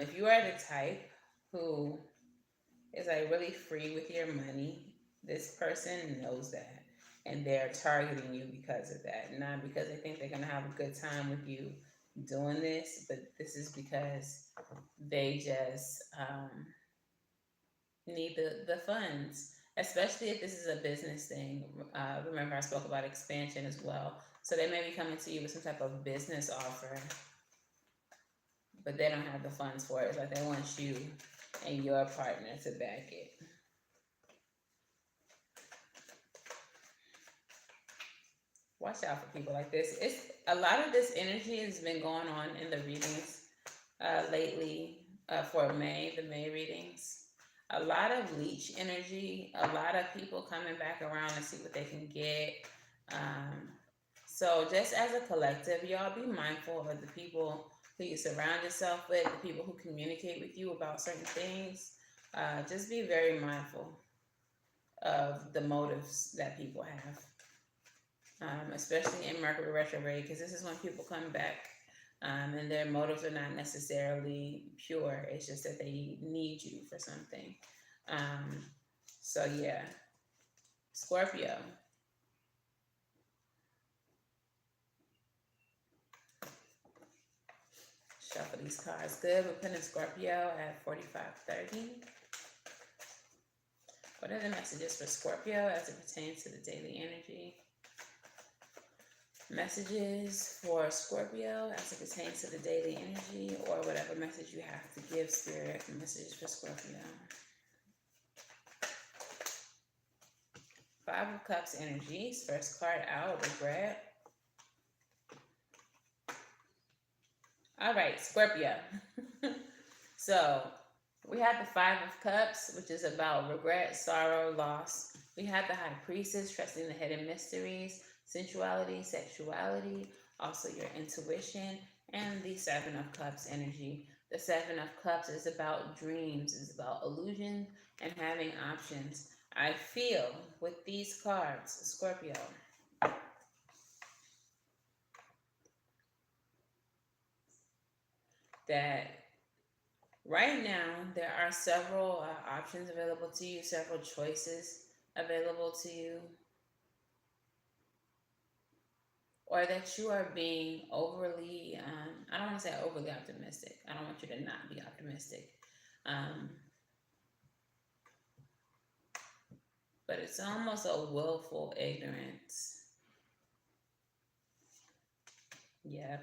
Speaker 1: If you are the type who is like really free with your money, this person knows that, and they're targeting you because of that. Not because they think they're gonna have a good time with you doing this, but this is because they just need the funds, especially if this is a business thing. Remember, I spoke about expansion as well. So they may be coming to you with some type of business offer, but they don't have the funds for it. It's like they want you and your partner to back it. Watch out for people like this. It's a lot of this energy has been going on in the readings lately for May, the May readings. A lot of leech energy, a lot of people coming back around to see what they can get. So just as a collective, y'all be mindful of the people who you surround yourself with, the people who communicate with you about certain things. Just be very mindful of the motives that people have. Especially in Mercury retrograde, because this is when people come back and their motives are not necessarily pure. It's just that they need you for something. So yeah, Scorpio. Shuffle these cards. Good. We're putting Scorpio at 45:30. What are the messages for Scorpio as it pertains to the daily energy? Messages for Scorpio as it pertains to the daily energy, or whatever message you have to give, Spirit. Messages for Scorpio. Five of Cups energies. First card out, regret. All right, Scorpio. So we have the Five of Cups, which is about regret, sorrow, loss. We have the High Priestess, trusting the hidden mysteries, sensuality, sexuality, also your intuition, and the Seven of Cups energy. The Seven of Cups is about dreams, it's about illusion and having options. I feel with these cards, Scorpio, that right now there are several options available to you, several choices available to you, or that you are being overly, I don't want to say overly optimistic. I don't want you to not be optimistic. But it's almost a willful ignorance. Yeah.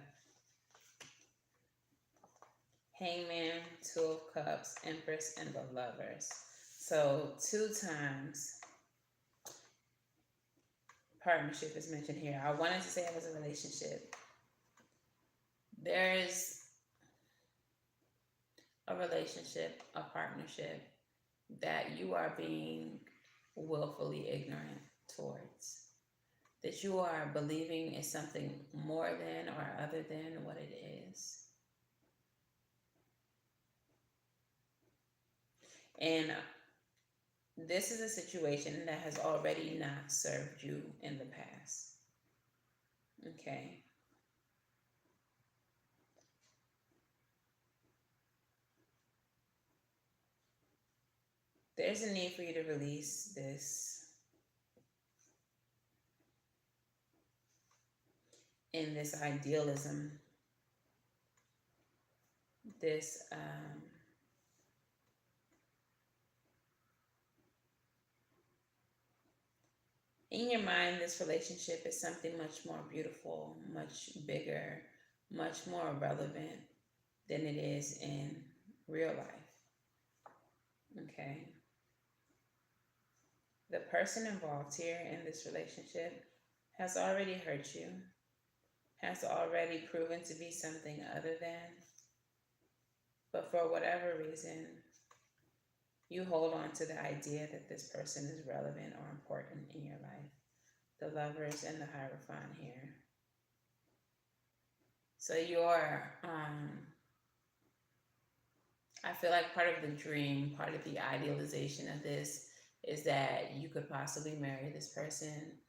Speaker 1: Hangman, Two of Cups, Empress, and the Lovers. So 2 times partnership is mentioned here. I wanted to say it was a relationship. There's a relationship, a partnership that you are being willfully ignorant towards, that you are believing is something more than or other than what it is. And this is a situation that has already not served you in the past. Okay. There's a need for you to release this in this idealism, this in your mind, this relationship is something much more beautiful, much bigger, much more relevant than it is in real life. Okay. The person involved here in this relationship has already hurt you, has already proven to be something other than, but for whatever reason, you hold on to the idea that this person is relevant or important in your life. The Lovers and the Hierophant here. So I feel like part of the dream, part of the idealization of this is that you could possibly marry this person,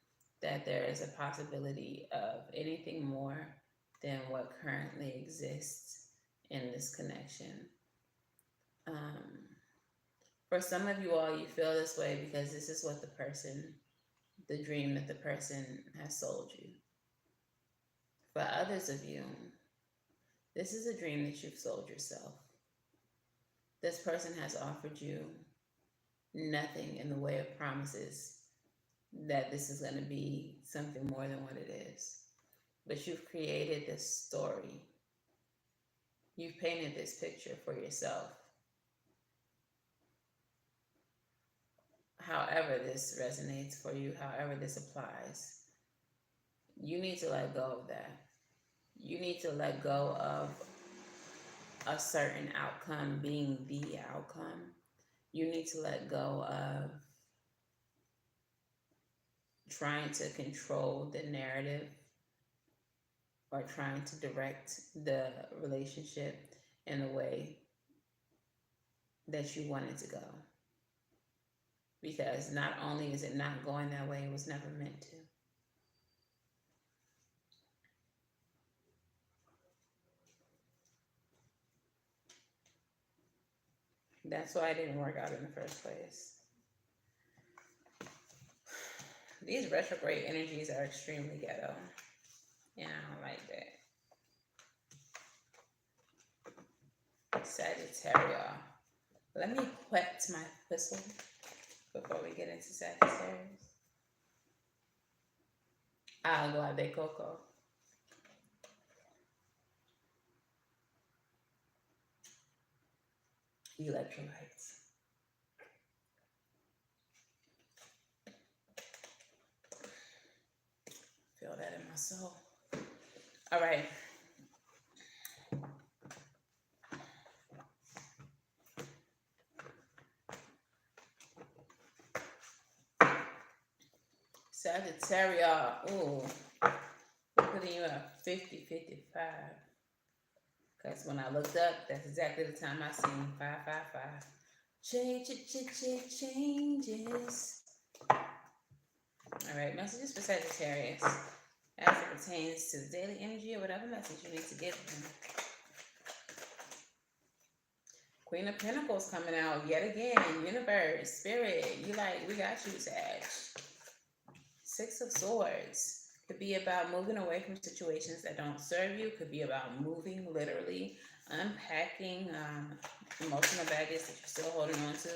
Speaker 1: that there is a possibility of anything more than what currently exists in this connection. For some of you all, you feel this way because this is what the dream that the person has sold you. For others of you, this is a dream that you've sold yourself. This person has offered you nothing in the way of promises that this is going to be something more than what it is. But you've created this story. You've painted this picture for yourself. However this resonates for you, however this applies, you need to let go of that. You need to let go of a certain outcome being the outcome. You need to let go of trying to control the narrative or trying to direct the relationship in a way that you want it to go. Because not only is it not going that way, it was never meant to. That's why it didn't work out in the first place. These retrograde energies are extremely ghetto. And I don't like that. Sagittarius. Let me wet my whistle before we get into Sagittarius. Agua de coco. Electrolytes. Feel that in my soul. All right. Sagittarius. Ooh. We're putting you at 50-55. Because when I looked up, that's exactly the time I seen 555. Changes. All right, messages for Sagittarius as it pertains to the daily energy or whatever message you need to give them. Queen of Pentacles coming out yet again. Universe, Spirit, you like, we got you, Sag. Six of Swords. Could be about moving away from situations that don't serve you. Could be about moving, literally, unpacking emotional baggage that you're still holding on to.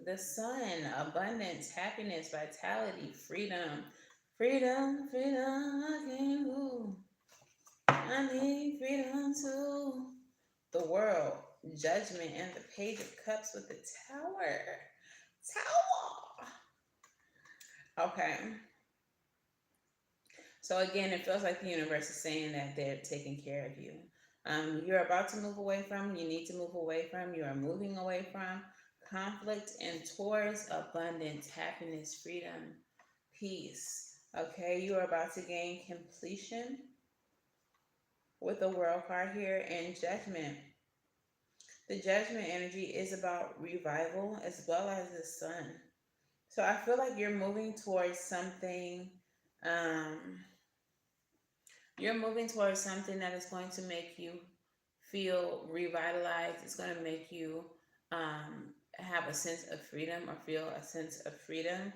Speaker 1: The Sun, abundance, happiness, vitality, freedom. Freedom, I can move. I need freedom too. The World, Judgment, and the Page of Cups with the Tower. Okay. So again, it feels like the universe is saying that they're taking care of you. You're about to move away from, you need to move away from, you are moving away from conflict and towards abundance, happiness, freedom, peace. Okay, you are about to gain completion with the World card here and Judgment. The Judgment energy is about revival as well as the Sun. So I feel like you're moving towards something, that is going to make you feel revitalized. It's going to make you have a sense of freedom or feel a sense of freedom.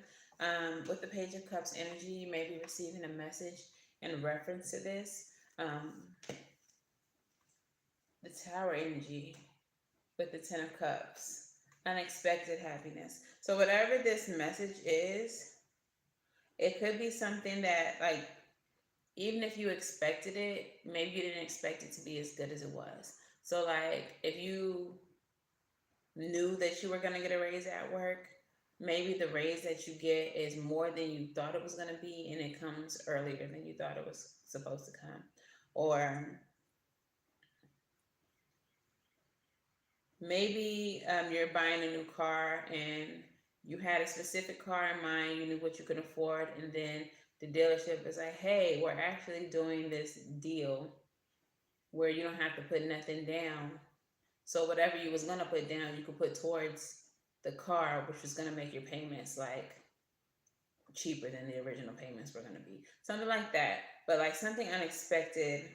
Speaker 1: With the Page of Cups energy, you may be receiving a message in reference to this. The Tower energy with the Ten of Cups. Unexpected happiness. So whatever this message is, it could be something that, like, even if you expected it, maybe you didn't expect it to be as good as it was. So, like, if you knew that you were going to get a raise at work, maybe the raise that you get is more than you thought it was going to be, and it comes earlier than you thought it was supposed to come. Or maybe you're buying a new car and you had a specific car in mind, you knew what you could afford, and then the dealership is like, hey, we're actually doing this deal where you don't have to put nothing down. So whatever you was going to put down, you could put towards the car, which was going to make your payments like cheaper than the original payments were going to be. Something like that. But like something unexpected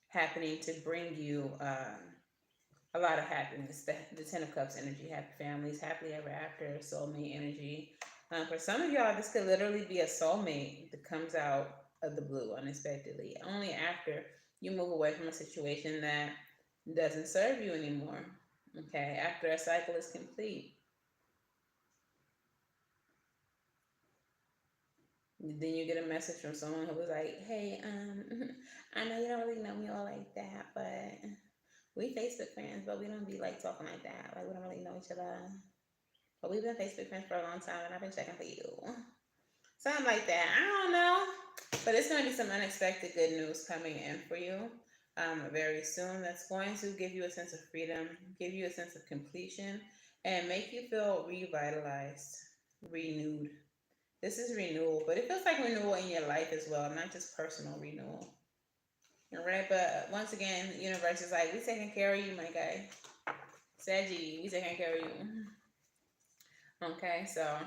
Speaker 1: happening to bring you a lot of happiness. The Ten of Cups energy, happy families, happily ever after, soulmate energy. For some of y'all, this could literally be a soulmate that comes out of the blue unexpectedly, only after you move away from a situation that doesn't serve you anymore. Okay, after a cycle is complete. Then you get a message from someone who was like, hey, I know you don't really know me all like that, but we Facebook friends, but we don't be like talking like that. Like, we don't really know each other. But we've been Facebook friends for a long time, and I've been checking for you. Something like that. I don't know. But it's going to be some unexpected good news coming in for you very soon. That's going to give you a sense of freedom, give you a sense of completion, and make you feel revitalized, renewed. This is renewal, but it feels like renewal in your life as well, not just personal renewal. All right, but once again, the universe is like, we taking care of you, my guy. Saggy, we taking care of you. Okay, so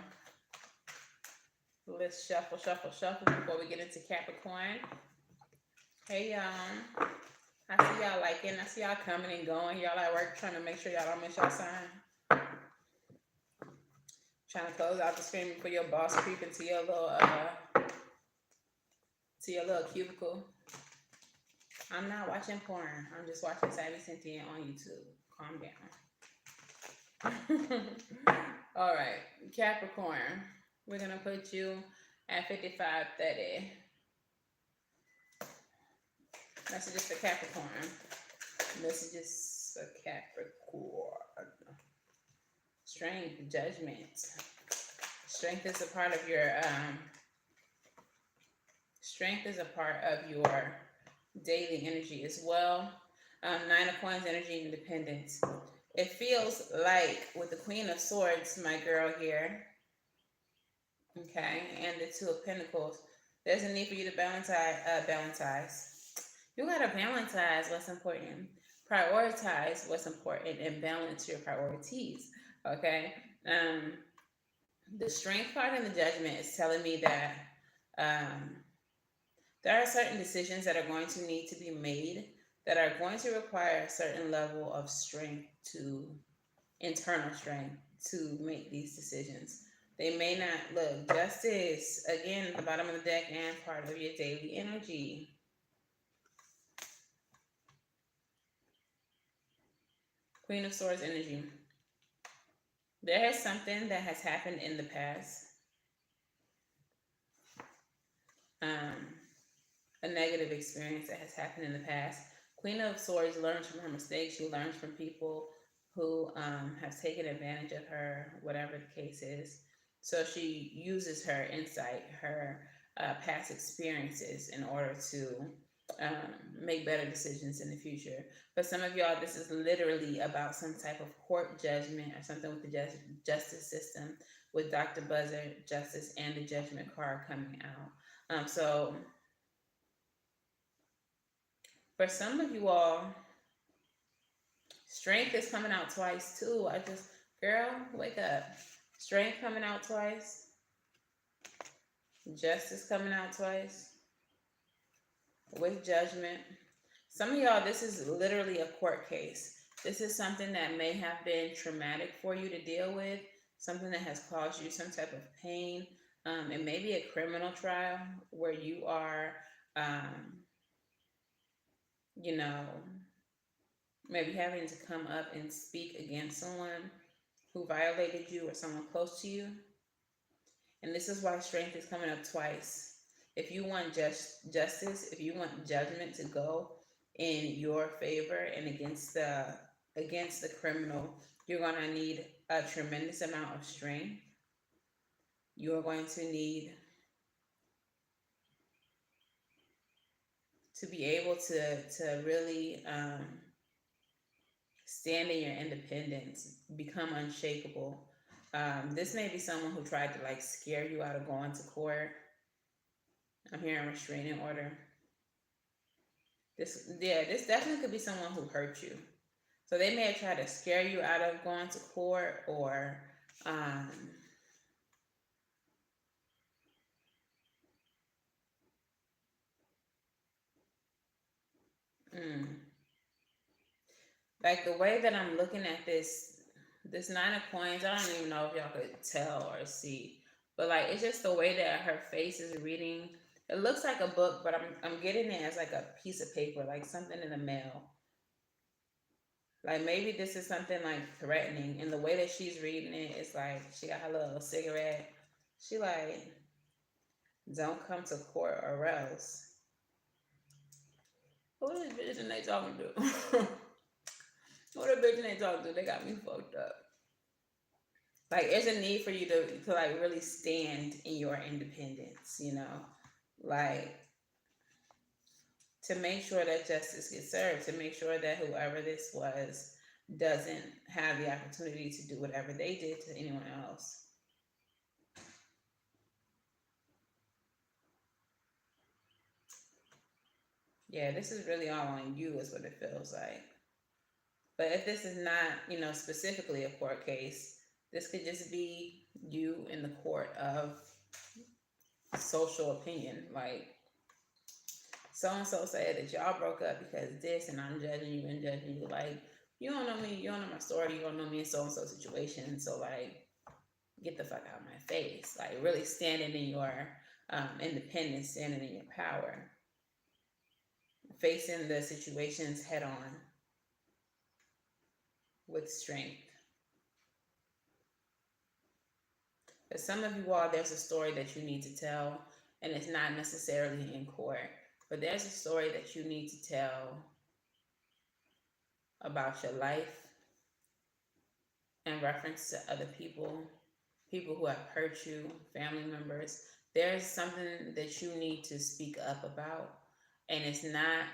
Speaker 1: let's shuffle before we get into Capricorn. Hey, y'all. I see y'all liking. I see y'all coming and going. Y'all at work trying to make sure y'all don't miss y'all sign. Trying to close out the screen before your boss creep into your little cubicle. I'm not watching porn. I'm just watching Savvy Cynthia on YouTube. Calm down. All right, Capricorn. We're gonna put you at 55:30. Messages for Capricorn. Messages for Capricorn. Strength, judgment. Strength is a part of your strength is a part of your daily energy as well. Nine of Coins energy, independence. It feels like with the Queen of Swords, my girl here, okay, and the Two of Pentacles, there's a need for you to balance. You gotta balance what's important, prioritize what's important, and balance your priorities. Okay. The strength part and the judgment is telling me that um, there are certain decisions that are going to need to be made that are going to require a certain level of strength to internal strength to make these decisions. They may not look justice again at the bottom of the deck and part of your daily energy. Queen of Swords energy. There is something that has happened in the past. A negative experience that has happened in the past. Queen of Swords learns from her mistakes. She learns from people who have taken advantage of her, whatever the case is. So she uses her insight, her past experiences in order to make better decisions in the future. For some of y'all, this is literally about some type of court judgment or something with the justice system, with Dr. Buzzard, Justice, and the Judgment card coming out. So for some of you all, strength is coming out twice too. Girl, wake up. Strength coming out twice. Justice coming out twice. With judgment. Some of y'all, this is literally a court case. This is something that may have been traumatic for you to deal with, something that has caused you some type of pain. It may be a criminal trial where you are, maybe having to come up and speak against someone who violated you or someone close to you. And this is why strength is coming up twice. If you want justice, if you want judgment to go in your favor and against the criminal, you're going to need a tremendous amount of strength. You're going to need to be able to really stand in your independence, become unshakable. This may be someone who tried to scare you out of going to court. I'm hearing restraining order. This definitely could be someone who hurt you. So they may have tried to scare you out of going to court, or like the way that I'm looking at this Nine of Coins, I don't even know if y'all could tell or see, but it's just the way that her face is reading. It looks like a book, but I'm getting it as a piece of paper, like something in the mail. Maybe this is something threatening, and the way that she's reading it is she got her little cigarette. She don't come to court or else. Who is bitch and they talking to? What a bitch and they talking to? They got me fucked up. There's a need for you to really stand in your independence, to make sure that justice gets served, to make sure that whoever this was doesn't have the opportunity to do whatever they did to anyone else. Yeah, this is really all on you is what it feels like. But if this is not, specifically a court case, this could just be you in the court of social opinion. So-and-so said that y'all broke up because this, and I'm judging you and judging you. You don't know me, you don't know my story, you don't know me in so-and-so situation. So, get the fuck out of my face. Really standing in your independence, standing in your power. facing the situations head on with strength. For some of you all, there's a story that you need to tell, and it's not necessarily in court, but there's a story that you need to tell about your life in reference to other people, people who have hurt you, family members. There's something that you need to speak up about, and it's not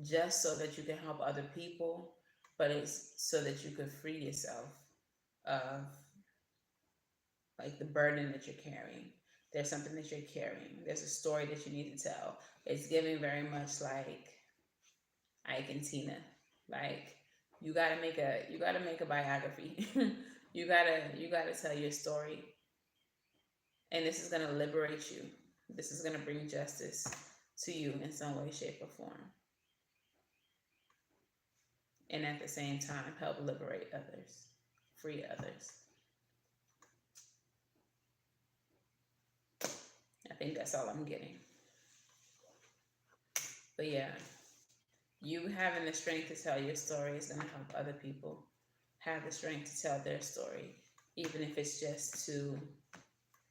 Speaker 1: just so that you can help other people, but it's so that you can free yourself of like the burden that you're carrying. There's something that you're carrying. There's a story that you need to tell. It's giving very much like Ike and Tina. Like you gotta make a biography. you gotta tell your story. And this is gonna liberate you. This is gonna bring justice to you in some way, shape, or form. And at the same time help liberate others, free others. I think that's all I'm getting. But yeah, you having the strength to tell your story is going to help other people have the strength to tell their story, even if it's just to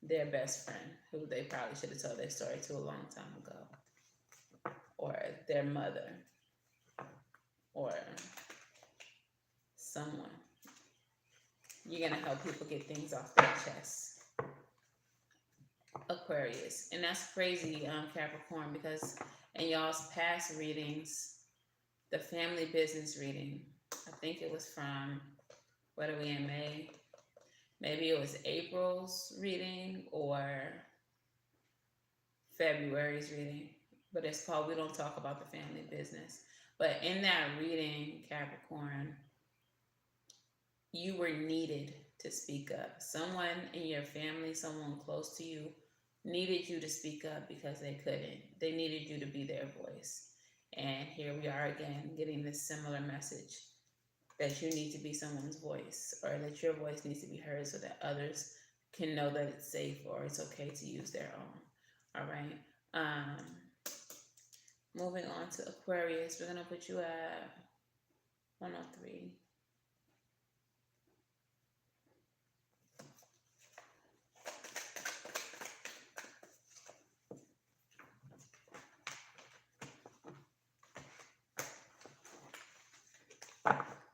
Speaker 1: their best friend who they probably should have told their story to a long time ago, or their mother, or someone. You're going to help people get things off their chest. Aquarius. And that's crazy, Capricorn, because in y'all's past readings, the family business reading, I think it was from, what are we in, May? Maybe it was April's reading or February's reading, but it's called We Don't Talk About the Family Business. But in that reading, Capricorn, you were needed to speak up. Someone in your family, someone close to you, needed you to speak up because they couldn't. They needed you to be their voice. And here we are again, getting this similar message that you need to be someone's voice, or that your voice needs to be heard so that others can know that it's safe or it's okay to use their own. All right. Moving on to Aquarius, we're going to put you at 103.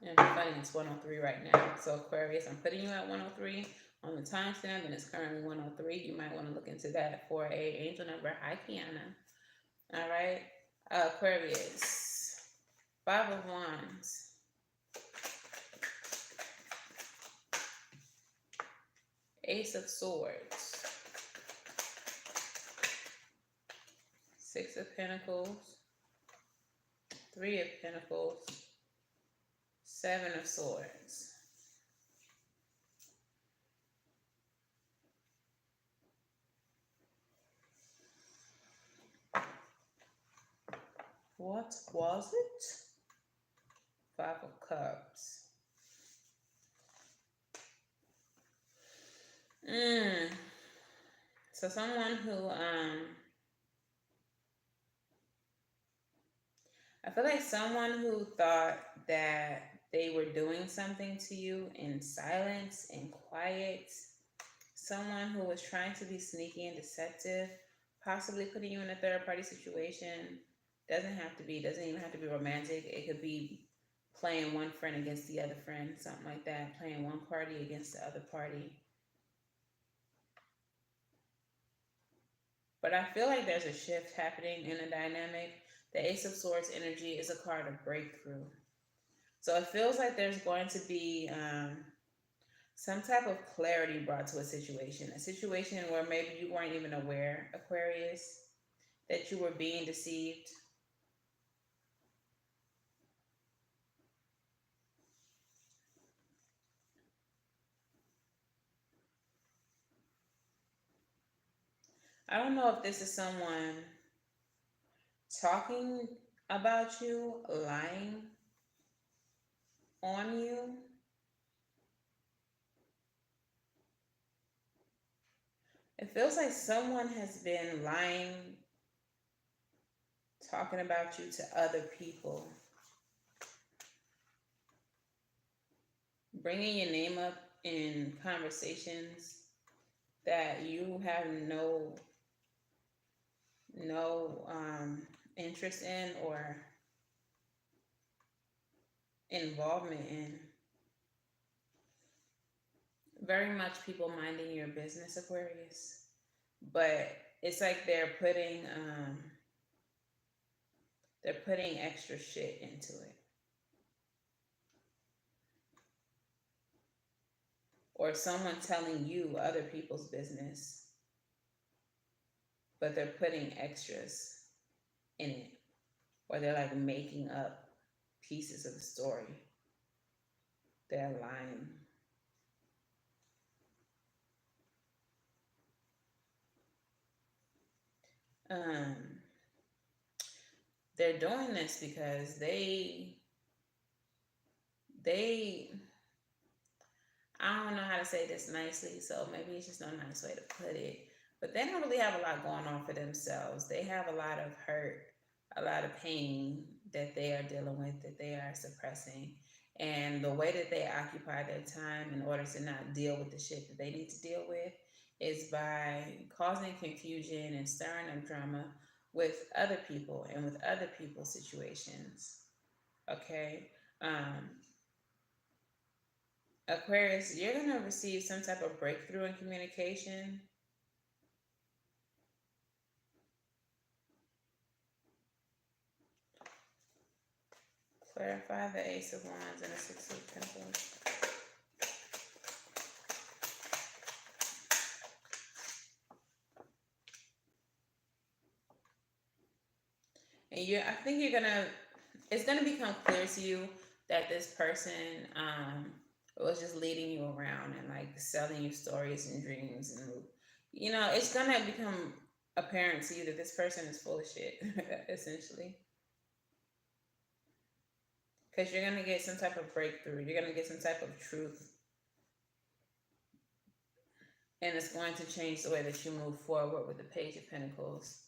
Speaker 1: And funny, it's 103 right now. So Aquarius, I'm putting you at 103 on the timestamp, and it's currently 103. You might want to look into that for a angel number. Hi, Kiana. All right. Aquarius, 5 of Wands. Ace of Swords. 6 of Pentacles. 3 of Pentacles. 7 of Swords. What was it? 5 of Cups. So someone who I feel like someone who thought that they were doing something to you in silence and quiet, someone who was trying to be sneaky and deceptive, possibly putting you in a third party situation. Doesn't even have to be romantic. It could be playing one friend against the other friend, something like that, playing one party against the other party. But I feel like there's a shift happening in the dynamic. The Ace of Swords energy is a card of breakthrough. So it feels like there's going to be some type of clarity brought to a situation where maybe you weren't even aware, Aquarius, that you were being deceived. I don't know if this is someone talking about you, lying on you. It feels like someone has been lying, talking about you to other people, bringing your name up in conversations that you have no interest in or involvement in. Very much people minding your business, Aquarius, but it's like they're putting extra shit into it, or someone telling you other people's business, but they're putting extras in it, or they're like making up pieces of the story. They're lying. Um, they're doing this because they I don't know how to say this nicely, so maybe it's just no nice way to put it. But they don't really have a lot going on for themselves. They have a lot of hurt, a lot of pain that they are dealing with, that they are suppressing. And the way that they occupy their time in order to not deal with the shit that they need to deal with is by causing confusion and stirring up drama with other people and with other people's situations. Okay? Aquarius, you're going to receive some type of breakthrough in communication. Clarify the Ace of Wands and the Six of Pentacles. And I think it's gonna become clear to you that this person was just leading you around and like selling you stories and dreams, and it's gonna become apparent to you that this person is full of shit, essentially. Because you're gonna get some type of breakthrough. You're gonna get some type of truth, and it's going to change the way that you move forward with the Page of Pentacles.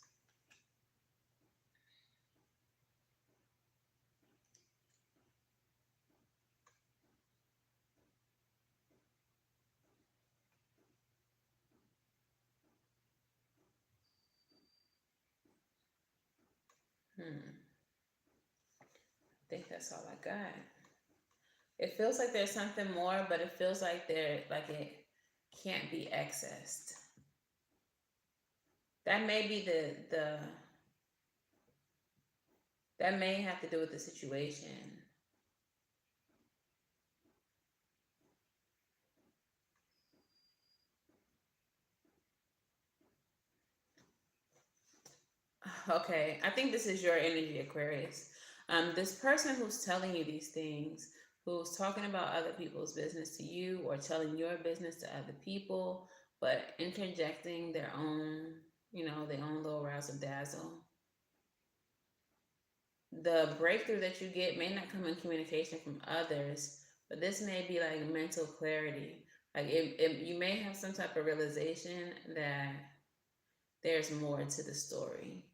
Speaker 1: I think that's all I got. It feels like there's something more, but it feels like it can't be accessed. That may be that may have to do with the situation. Okay, I think this is your energy, Aquarius. This person who's telling you these things, who's talking about other people's business to you or telling your business to other people, but interjecting their own, their own little razzle dazzle. The breakthrough that you get may not come in communication from others, but this may be like mental clarity. Like you may have some type of realization that there's more to the story.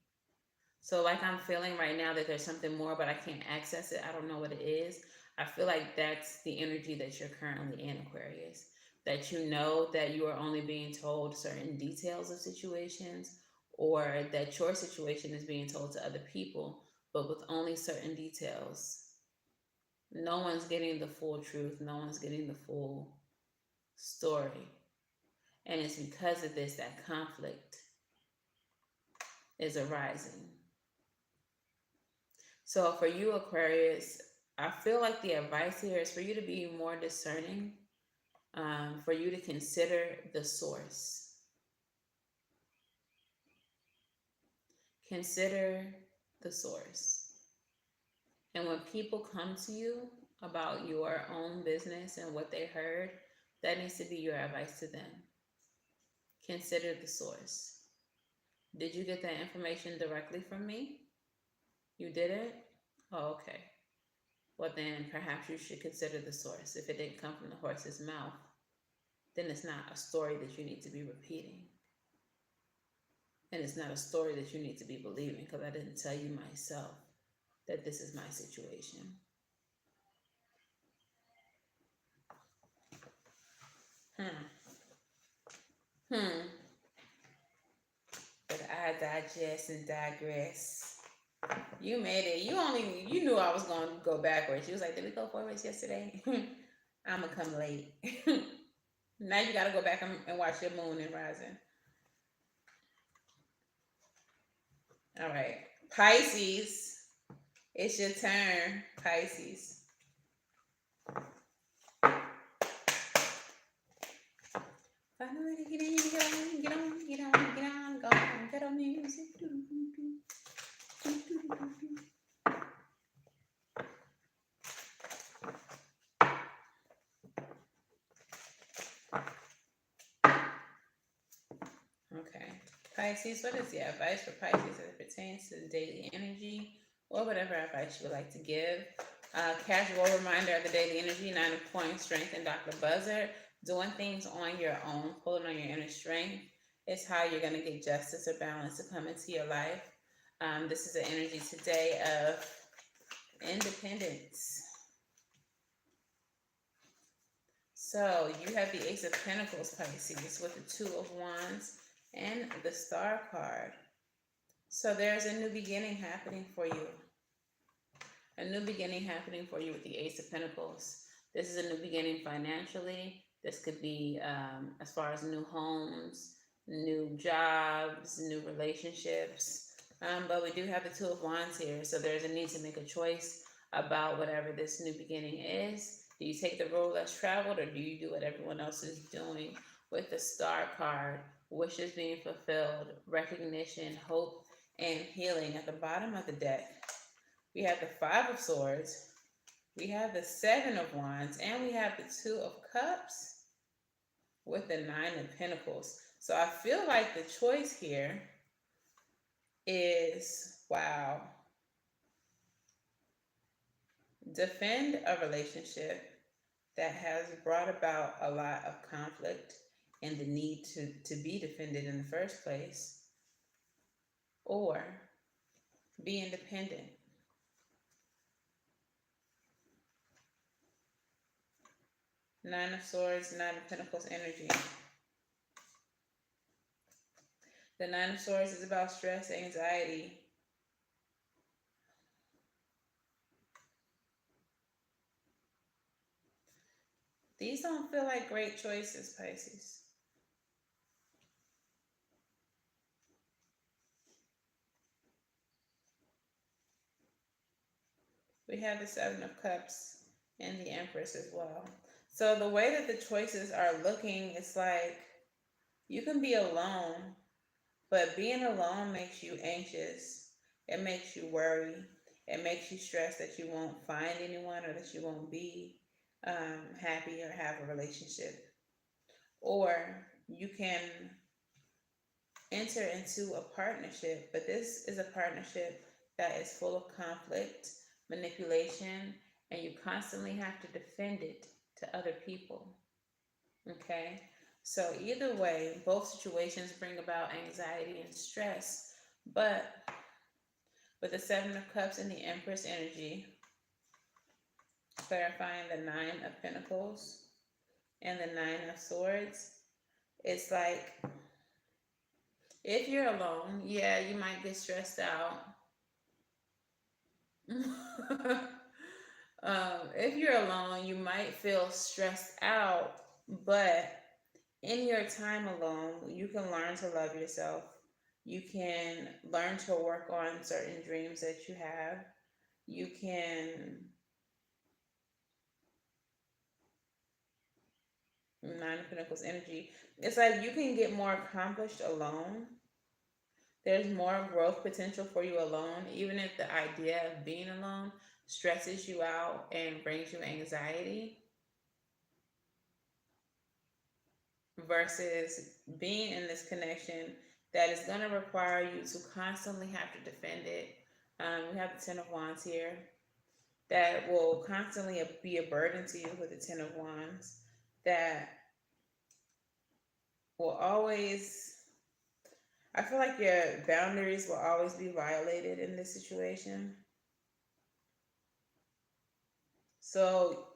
Speaker 1: So like I'm feeling right now that there's something more, but I can't access it. I don't know what it is. I feel like that's the energy that you're currently in, Aquarius. That you know that you are only being told certain details of situations, or that your situation is being told to other people, but with only certain details. No one's getting the full truth. No one's getting the full story. And it's because of this that conflict is arising. So for you, Aquarius, I feel like the advice here is for you to be more discerning, for you to consider the source. Consider the source. And when people come to you about your own business and what they heard, that needs to be your advice to them. Consider the source. Did you get that information directly from me? You didn't? Oh, okay. Well, then perhaps you should consider the source. If it didn't come from the horse's mouth, then it's not a story that you need to be repeating. And it's not a story that you need to be believing, because I didn't tell you myself that this is my situation. But I digest and digress. You made it. You knew I was going to go backwards. You was like, did we go forwards yesterday? I'm going to come late. Now you got to go back and watch your moon and rising. All right. Pisces, it's your turn, Pisces. Find a way to get in, get on, go on, get on music. Okay. Pisces, what is the advice for Pisces as it pertains to the daily energy or whatever advice you would like to give? Casual reminder of the daily energy, 9 of Coins, Strength, and Dr. Buzzard. Doing things on your own, pulling on your inner strength is how you're going to get justice or balance to come into your life. This is the energy today of independence. So you have the Ace of Pentacles, Pisces, with the 2 of Wands and the Star card. So there's a new beginning happening for you. A new beginning happening for you with the Ace of Pentacles. This is a new beginning financially. This could be as far as new homes, new jobs, new relationships. But we do have the 2 of Wands here. So there's a need to make a choice about whatever this new beginning is. Do you take the road less traveled, or do you do what everyone else is doing? With the Star card, wishes being fulfilled, recognition, hope, and healing. At the bottom of the deck, we have the 5 of Swords, we have the 7 of Wands, and we have the 2 of Cups with the 9 of Pentacles. So I feel like the choice here is, wow, defend a relationship that has brought about a lot of conflict and the need to be defended in the first place, or be independent. Nine of Swords, 9 of Pentacles energy. The 9 of Swords is about stress, anxiety. These don't feel like great choices, Pisces. We have the 7 of Cups and the Empress as well. So the way that the choices are looking, it's like you can be alone, but being alone makes you anxious. It makes you worry. It makes you stress that you won't find anyone, or that you won't be happy or have a relationship. Or you can enter into a partnership, but this is a partnership that is full of conflict, manipulation, and you constantly have to defend it to other people. Okay? So either way, both situations bring about anxiety and stress. But with the 7 of Cups and the Empress energy, clarifying the 9 of Pentacles and the 9 of Swords, it's like, if you're alone, yeah, you might get stressed out. If you're alone, you might feel stressed out, but in your time alone, you can learn to love yourself. You can learn to work on certain dreams that you have. You can, 9 of Pentacles energy, it's like you can get more accomplished alone. There's more growth potential for you alone, even if the idea of being alone stresses you out and brings you anxiety, versus being in this connection that is going to require you to constantly have to defend it. We have the 10 of Wands here. That will constantly be a burden to you with the 10 of Wands. That will always, I feel like your boundaries will always be violated in this situation. So,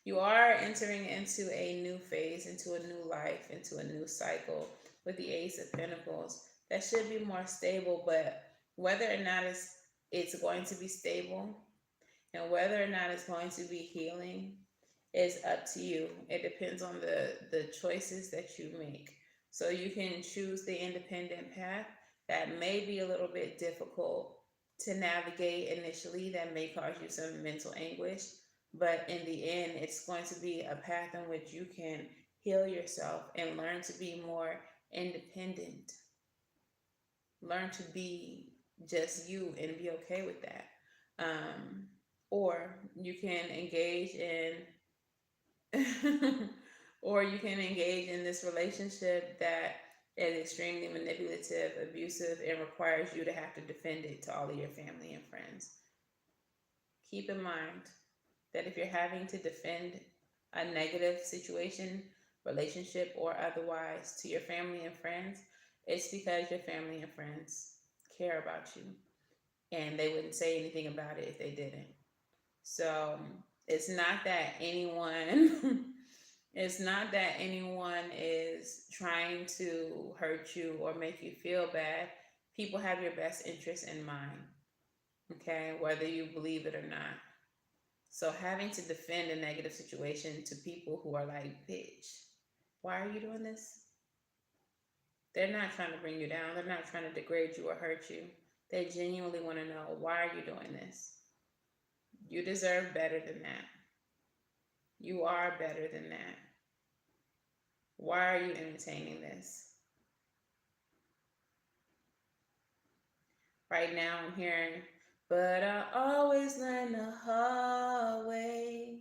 Speaker 1: you are entering into a new phase, into a new life, into a new cycle with the Ace of Pentacles. That should be more stable, but whether or not it's going to be stable and whether or not it's going to be healing is up to you. It depends on the choices that you make. So you can choose the independent path. That may be a little bit difficult to navigate initially. That may cause you some mental anguish, but in the end, it's going to be a path in which you can heal yourself and learn to be more independent. Learn to be just you and be okay with that. Um, or you can engage in or you can engage in this relationship that is extremely manipulative, abusive, and requires you to have to defend it to all of your family and friends. Keep in mind that if you're having to defend a negative situation, relationship, or otherwise to your family and friends, it's because your family and friends care about you and they wouldn't say anything about it if they didn't. So it's not that anyone it's not that anyone is trying to hurt you or make you feel bad. People have your best interest in mind, okay, whether you believe it or not. So having to defend a negative situation to people who are like, bitch, why are you doing this? They're not trying to bring you down. They're not trying to degrade you or hurt you. They genuinely want to know, why are you doing this? You deserve better than that. You are better than that. Why are you entertaining this? Right now I'm hearing, but I always learn the hard way.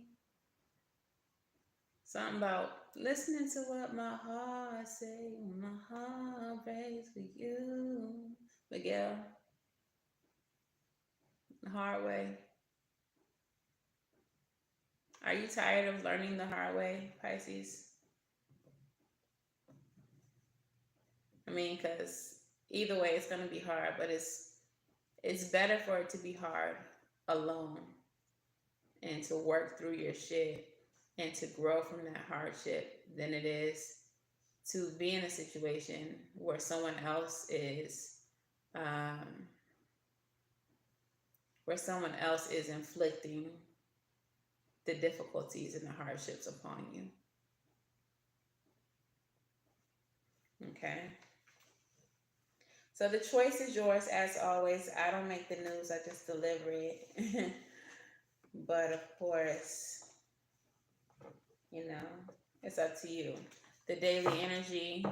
Speaker 1: Something about listening to what my heart say when my heart breaks for you. Miguel, the hard way. Are you tired of learning the hard way, Pisces? I mean, because either way it's going to be hard, but it's better for it to be hard alone and to work through your shit and to grow from that hardship than it is to be in a situation where someone else is um, inflicting the difficulties and the hardships upon you. Okay. So the choice is yours as always. I don't make the news, I just deliver it. But of course, you know, it's up to you. The daily energy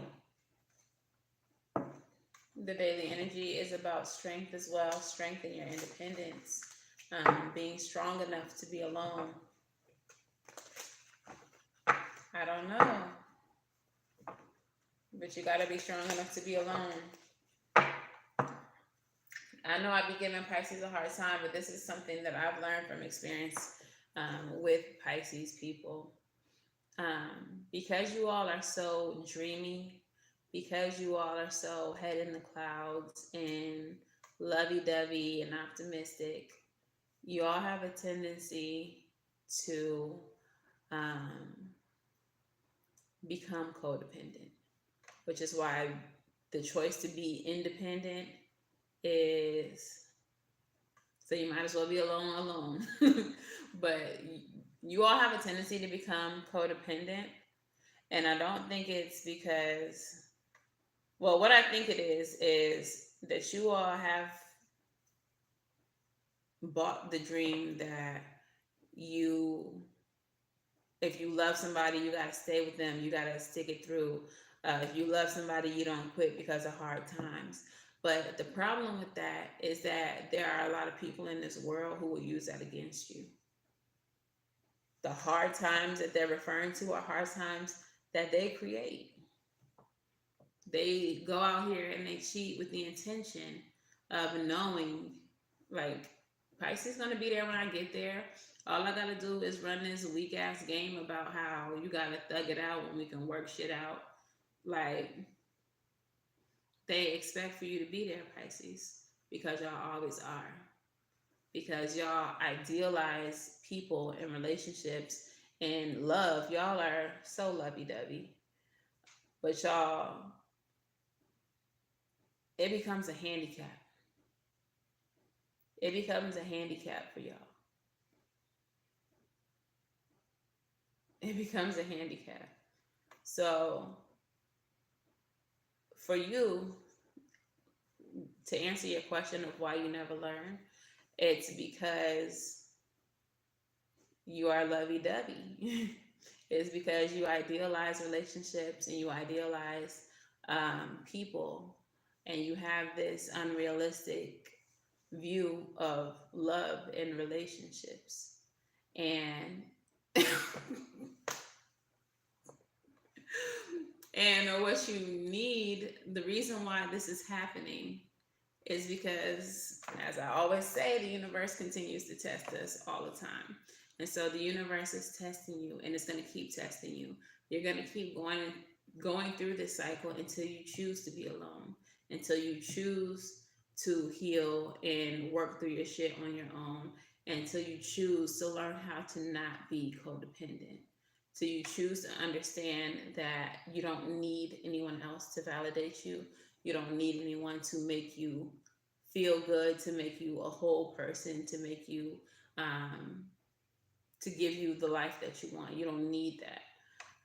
Speaker 1: is about strength as well, strength in your independence, being strong enough to be alone. I don't know, but you gotta be strong enough to be alone. I know I be giving Pisces a hard time, but this is something that I've learned from experience with Pisces people. Because you all are so dreamy, because you all are so head in the clouds and lovey-dovey and optimistic, you all have a tendency to become codependent, which is why the choice to be independent is, so you might as well be alone. But you all have a tendency to become codependent, and I don't think it's because, well, what I think it is that you all have bought the dream that if you love somebody, you gotta stay with them, you gotta stick it through. If you love somebody, you don't quit because of hard times. But the problem with that is that there are a lot of people in this world who will use that against you. The hard times that they're referring to are hard times that they create. They go out here and they cheat with the intention of knowing, like, Pisces is going to be there when I get there. All I got to do is run this weak ass game about how you got to thug it out when we can work shit out. Like, they expect for you to be there, Pisces, because y'all always are. Because y'all idealize people and relationships and love. Y'all are so lovey-dovey. But y'all, it becomes a handicap. It becomes a handicap for y'all. It becomes a handicap. So, for you, to answer your question of why you never learn, it's because you are lovey-dovey. It's because you idealize relationships and you idealize people, and you have this unrealistic view of love and relationships. And and what you need, the reason why this is happening is because, as I always say, the universe continues to test us all the time. And so the universe is testing you, and it's going to keep testing you. You're going to keep going through this cycle until you choose to be alone, until you choose to heal and work through your shit on your own, until you choose to learn how to not be codependent. So you choose to understand that you don't need anyone else to validate you. You don't need anyone to make you feel good, to make you a whole person, to make you, to give you the life that you want. You don't need that.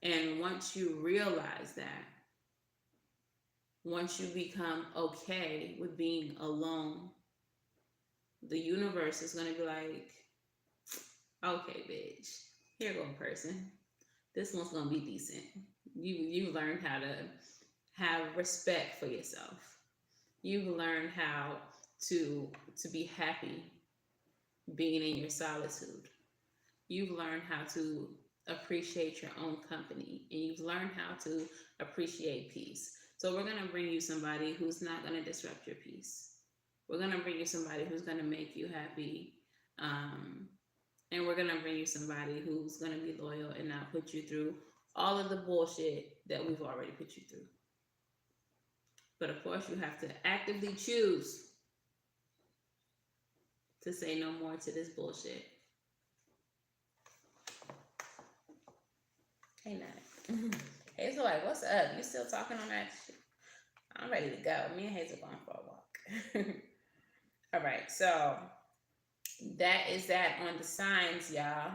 Speaker 1: And once you realize that, once you become okay with being alone, the universe is going to be like, okay, bitch, here go a person. This one's going to be decent. You learned how to have respect for yourself. You've learned how to be happy being in your solitude. You've learned how to appreciate your own company, and you've learned how to appreciate peace. So we're going to bring you somebody who's not going to disrupt your peace. We're going to bring you somebody who's going to make you happy. And we're going to bring you somebody who's going to be loyal and not put you through all of the bullshit that we've already put you through. But of course, you have to actively choose to say no more to this bullshit. Hey, Nat. Hazel, like, what's up? You still talking on that shit? I'm ready to go. Me and Hazel going for a walk. All right, so that is that on the signs, y'all.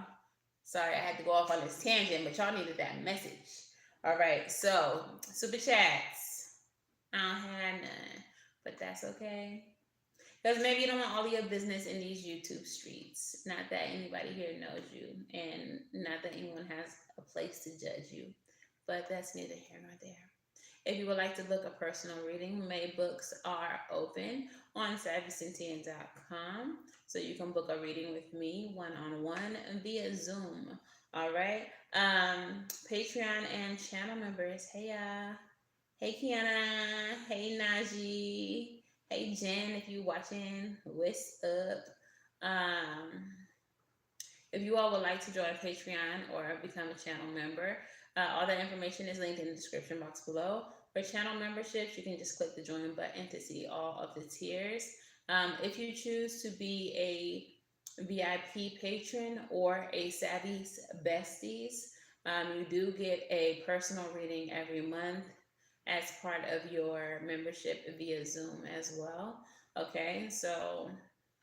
Speaker 1: Sorry, I had to go off on this tangent, but y'all needed that message. All right, so super chats. I don't have none, but that's okay. Because maybe you don't want all of your business in these YouTube streets. Not that anybody here knows you, and not that anyone has a place to judge you. But that's neither here nor there. If you would like to book a personal reading, May books are open on savvycynthia.com. So you can book a reading with me one-on-one via Zoom. All right. Patreon and channel members. Hey, hey, Kiana. Hey, Najee. Hey, Jen, if you watching, what's up? If you all would like to join Patreon or become a channel member, all that information is linked in the description box below. For channel memberships, you can just click the join button to see all of the tiers. If you choose to be a VIP patron or a Savvy's Besties, you do get a personal reading every month as part of your membership via Zoom as well. Okay, so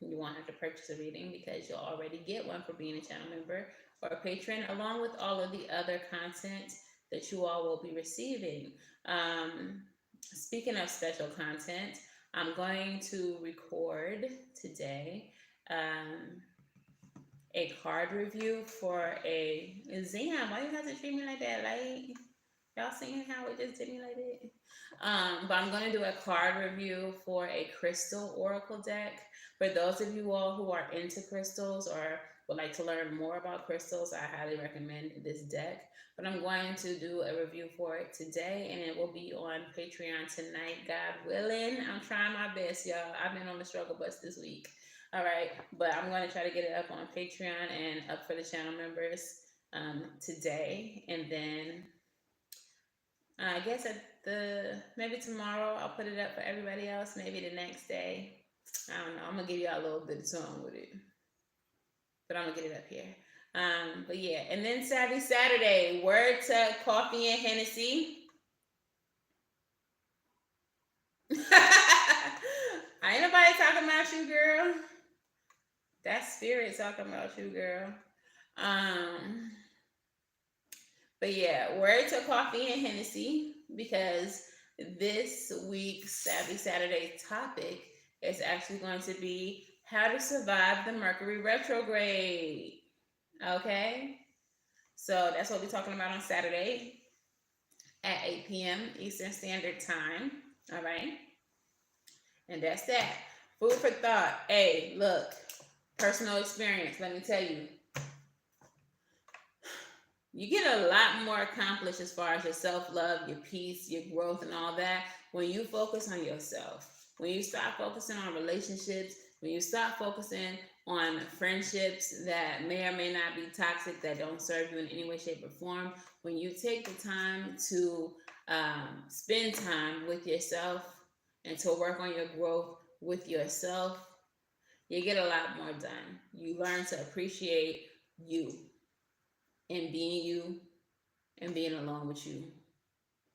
Speaker 1: you won't have to purchase a reading because you'll already get one for being a channel member or a patron, along with all of the other content that you all will be receiving. Speaking of special content, I'm going to record today a card review for a Zam. Why you have to treat me like that? Like, y'all seeing how it just did me like that? But I'm going to do a card review for a crystal oracle deck. For those of you all who are into crystals or would like to learn more about crystals, I highly recommend this deck. But I'm going to do a review for it today, and it will be on Patreon tonight, God willing. I'm trying my best, y'all. I've been on the struggle bus this week. All right, but I'm going to try to get it up on Patreon and up for the channel members today. And then I guess at maybe tomorrow I'll put it up for everybody else. Maybe the next day. I don't know. I'm gonna give y'all a little bit of song with it, but I'm gonna get it up here. But yeah, and then Savvy Saturday. Word to Coffee and Hennessy. Ain't nobody talking about you, girl. That spirit talking about you, girl. Um, but yeah, word to Coffee and Hennessy, because this week's Savvy Saturday topic is actually going to be how to survive the Mercury retrograde. Okay, so that's what we're talking about on Saturday at 8 p.m. Eastern Standard Time. All right, and that's that. Food for thought. Hey, look, personal experience. Let me tell you, you get a lot more accomplished as far as your self-love, your peace, your growth, and all that when you focus on yourself. When you stop focusing on relationships, when you stop focusing on friendships that may or may not be toxic, that don't serve you in any way, shape, or form, when you take the time to spend time with yourself and to work on your growth with yourself, you get a lot more done. You learn to appreciate you and being you and being alone with you.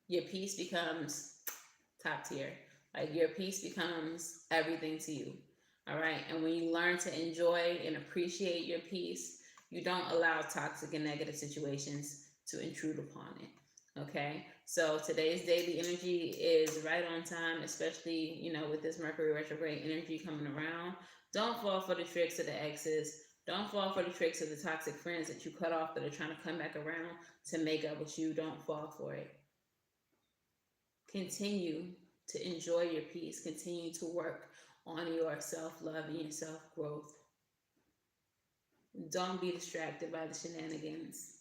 Speaker 1: Your peace becomes top tier. Like your peace becomes everything to you. All right. And when you learn to enjoy and appreciate your peace, you don't allow toxic and negative situations to intrude upon it. Okay. So today's daily energy is right on time, especially, with this Mercury retrograde energy coming around. Don't fall for the tricks of the exes. Don't fall for the tricks of the toxic friends that you cut off that are trying to come back around to make up with you. Don't fall for it. Continue to enjoy your peace. Continue to work on your self-love and your self-growth. Don't be distracted by the shenanigans.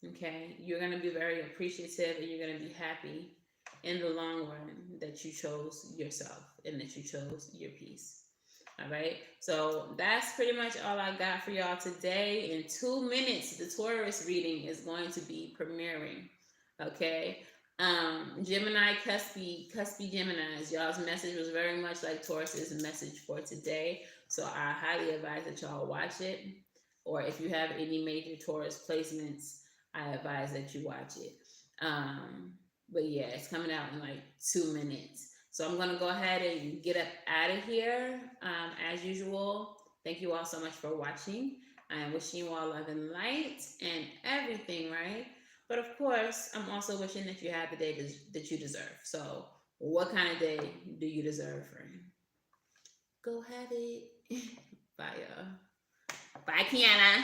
Speaker 1: Okay? You're going to be very appreciative and you're going to be happy in the long run that you chose yourself and that you chose your peace. All right? So that's pretty much all I got for y'all today. In 2 minutes, the Taurus reading is going to be premiering. Okay? Gemini, cuspy Geminis, y'all's message was very much like Taurus's message for today. So I highly advise that y'all watch it. Or if you have any major Taurus placements, I advise that you watch it. But yeah, it's coming out in like 2 minutes. So I'm going to go ahead and get up out of here. As usual, thank you all so much for watching. I am wishing you all love and light and everything, right? But of course, I'm also wishing that you have the day that you deserve. So what kind of day do you deserve, friend? Go have it. Bye, y'all. Bye, Kiana.